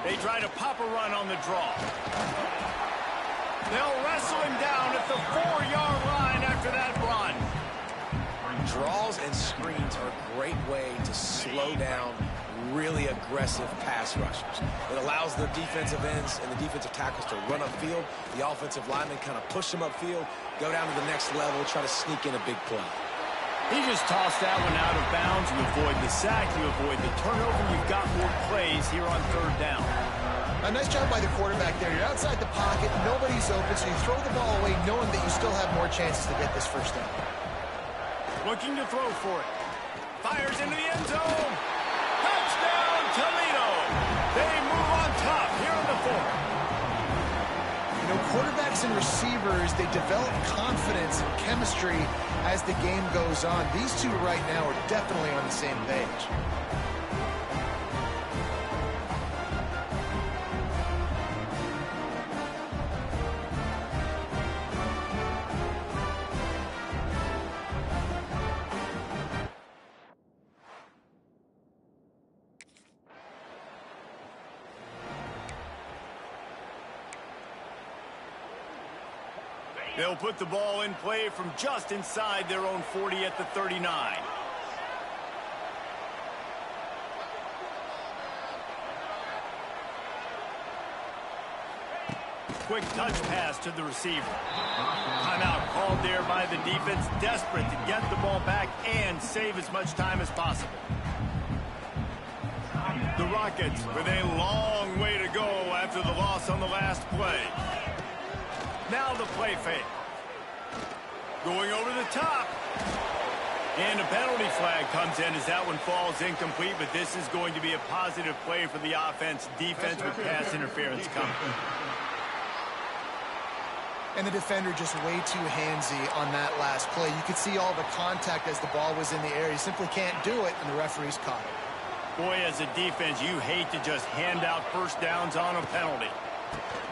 They try to pop a run on the draw. They'll wrestle him down at the 4-yard line after that run. Draws and screens are a great way to slow down really aggressive pass rushers. It allows the defensive ends and the defensive tackles to run upfield. The offensive linemen kind of push them upfield, go down to the next level, try to sneak in a big play. He just tossed that one out of bounds. You avoid the sack, you avoid the turnover. You've got more plays here on 3rd down. A nice job by the quarterback there. You're outside the pocket, nobody's open, so you throw the ball away knowing that you still have more chances to get this first down. Looking to throw for it. Fires into the end zone. Touchdown, Toledo. They move on top here in the 4th. You know, quarterbacks and receivers, they develop confidence and chemistry as the game goes on. These two right now are definitely on the same page. They'll put the ball in play from just inside their own 40 at the 39. Quick touch pass to the receiver. Timeout called there by the defense, desperate to get the ball back and save as much time as possible. The Rockets with a long way to go after the loss on the last play. Now the play fake. Going over the top. And a penalty flag comes in as that one falls incomplete, but this is going to be a positive play for the offense. Defense with pass interference coming. And the defender just way too handsy on that last play. You could see all the contact as the ball was in the air. He simply can't do it, and the referee's caught it. Boy, as a defense, you hate to just hand out first downs on a penalty.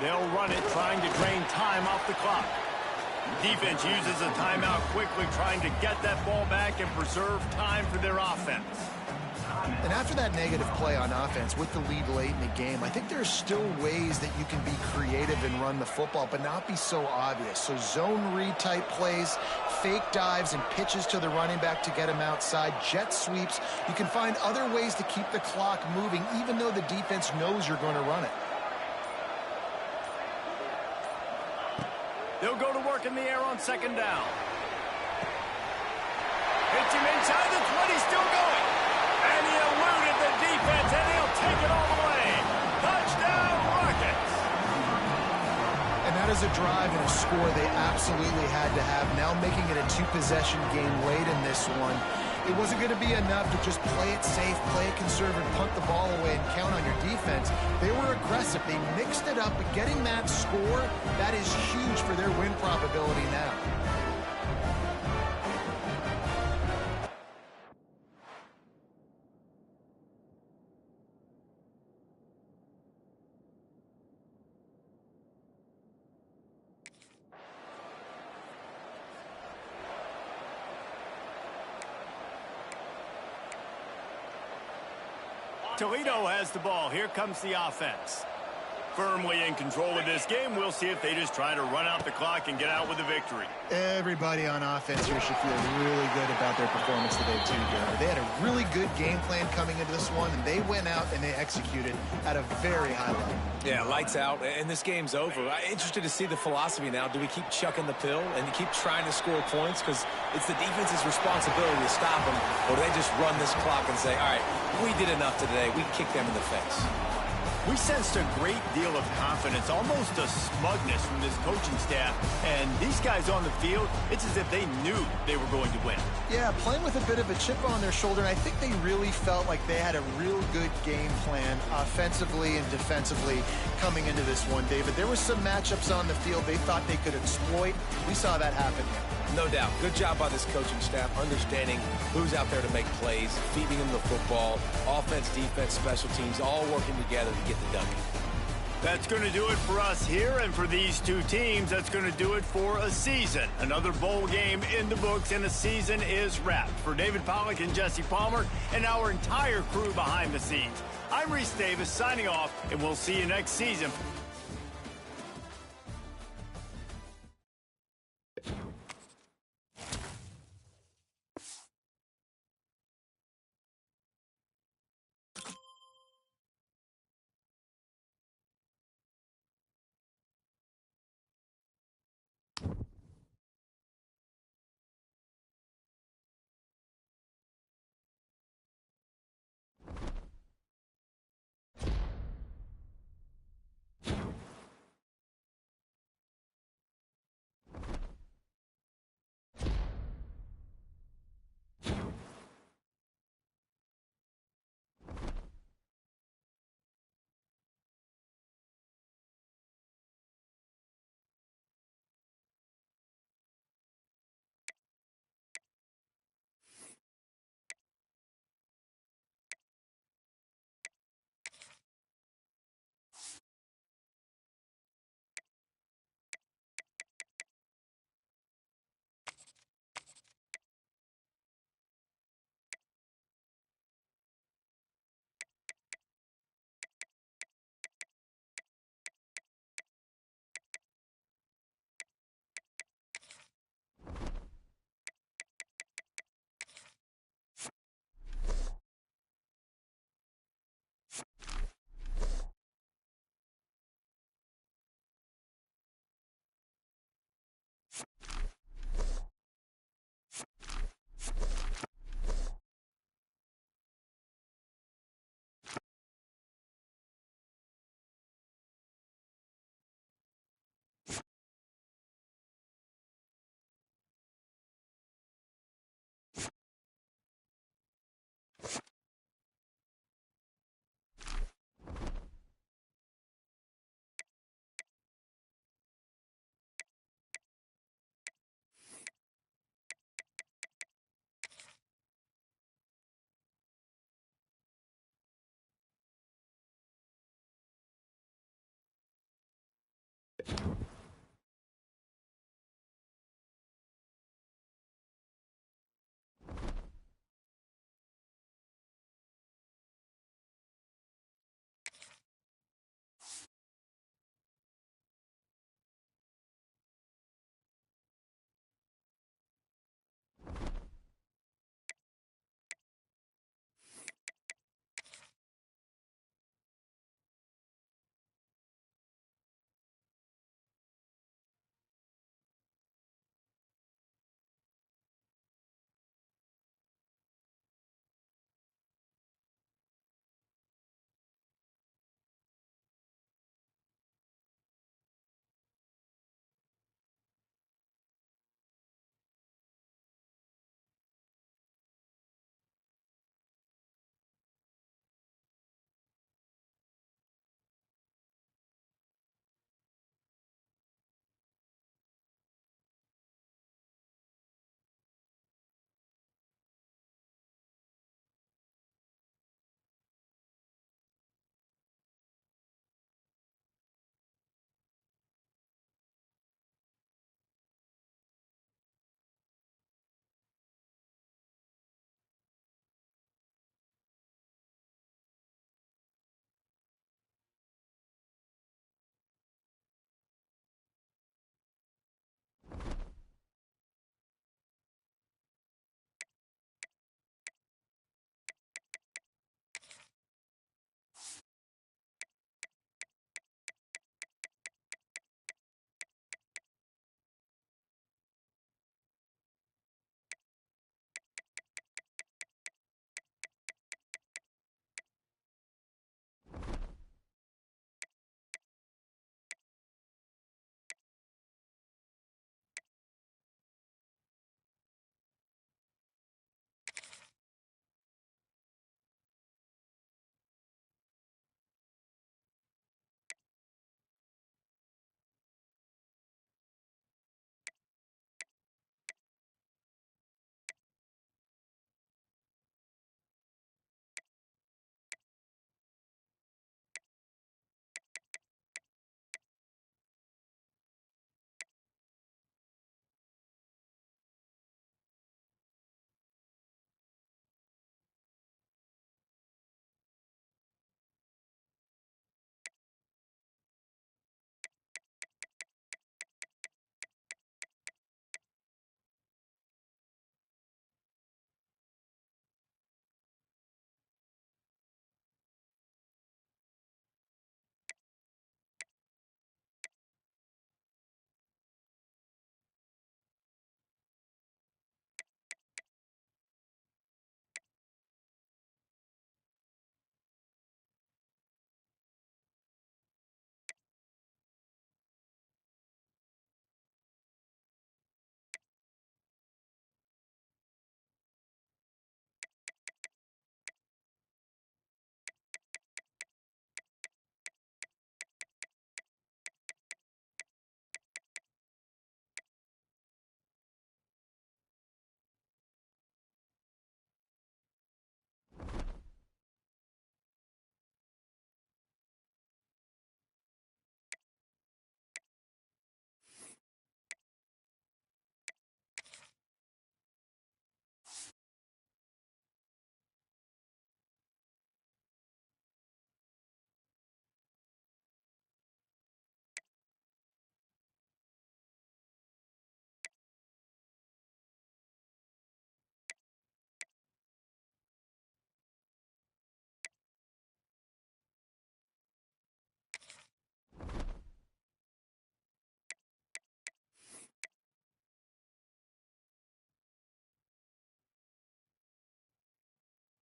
They'll run it, trying to drain time off the clock. Defense uses a timeout quickly, trying to get that ball back and preserve time for their offense. And after that negative play on offense with the lead late in the game, I think there's still ways that you can be creative and run the football, but not be so obvious. So zone read type plays, fake dives and pitches to the running back to get him outside, jet sweeps. You can find other ways to keep the clock moving, even though the defense knows you're going to run it. They'll go to work in the air on 2nd down. Hits him inside the 20, still going. And he eluded the defense, and he'll take it all the way. Touchdown, Rockets. And that is a drive and a score they absolutely had to have. Now making it a 2-possession game late in this one. It wasn't going to be enough to just play it safe, play it conservative, punt the ball away, and count on your defense. They were aggressive. They mixed it up, but getting that score, that is huge for their win probability now. Toledo has the ball. Here comes the offense. Firmly in control of this game. We'll see if they just try to run out the clock and get out with a victory. Everybody on offense here should feel really good about their performance today, too, Garrett. They had a really good game plan coming into this one, and they went out and they executed at a very high level. Yeah, lights out, and this game's over. I'm interested to see the philosophy now. Do we keep chucking the pill and keep trying to score points? Because it's the defense's responsibility to stop them, or do they just run this clock and say, all right, we did enough today. We kick them in the face. We sensed a great deal of confidence, almost a smugness from this coaching staff. And these guys on the field, it's as if they knew they were going to win. Yeah, playing with a bit of a chip on their shoulder, and I think they really felt like they had a real good game plan offensively and defensively coming into this one, David. There were some matchups on the field they thought they could exploit. We saw that happen here. No doubt. Good job by this coaching staff, understanding who's out there to make plays, feeding them the football, offense, defense, special teams, all working together to get the W. That's going to do it for us here, and for these two teams, that's going to do it for a season. Another bowl game in the books, and a season is wrapped. For David Pollack and Jesse Palmer, and our entire crew behind the scenes, I'm Reese Davis signing off, and we'll see you next season.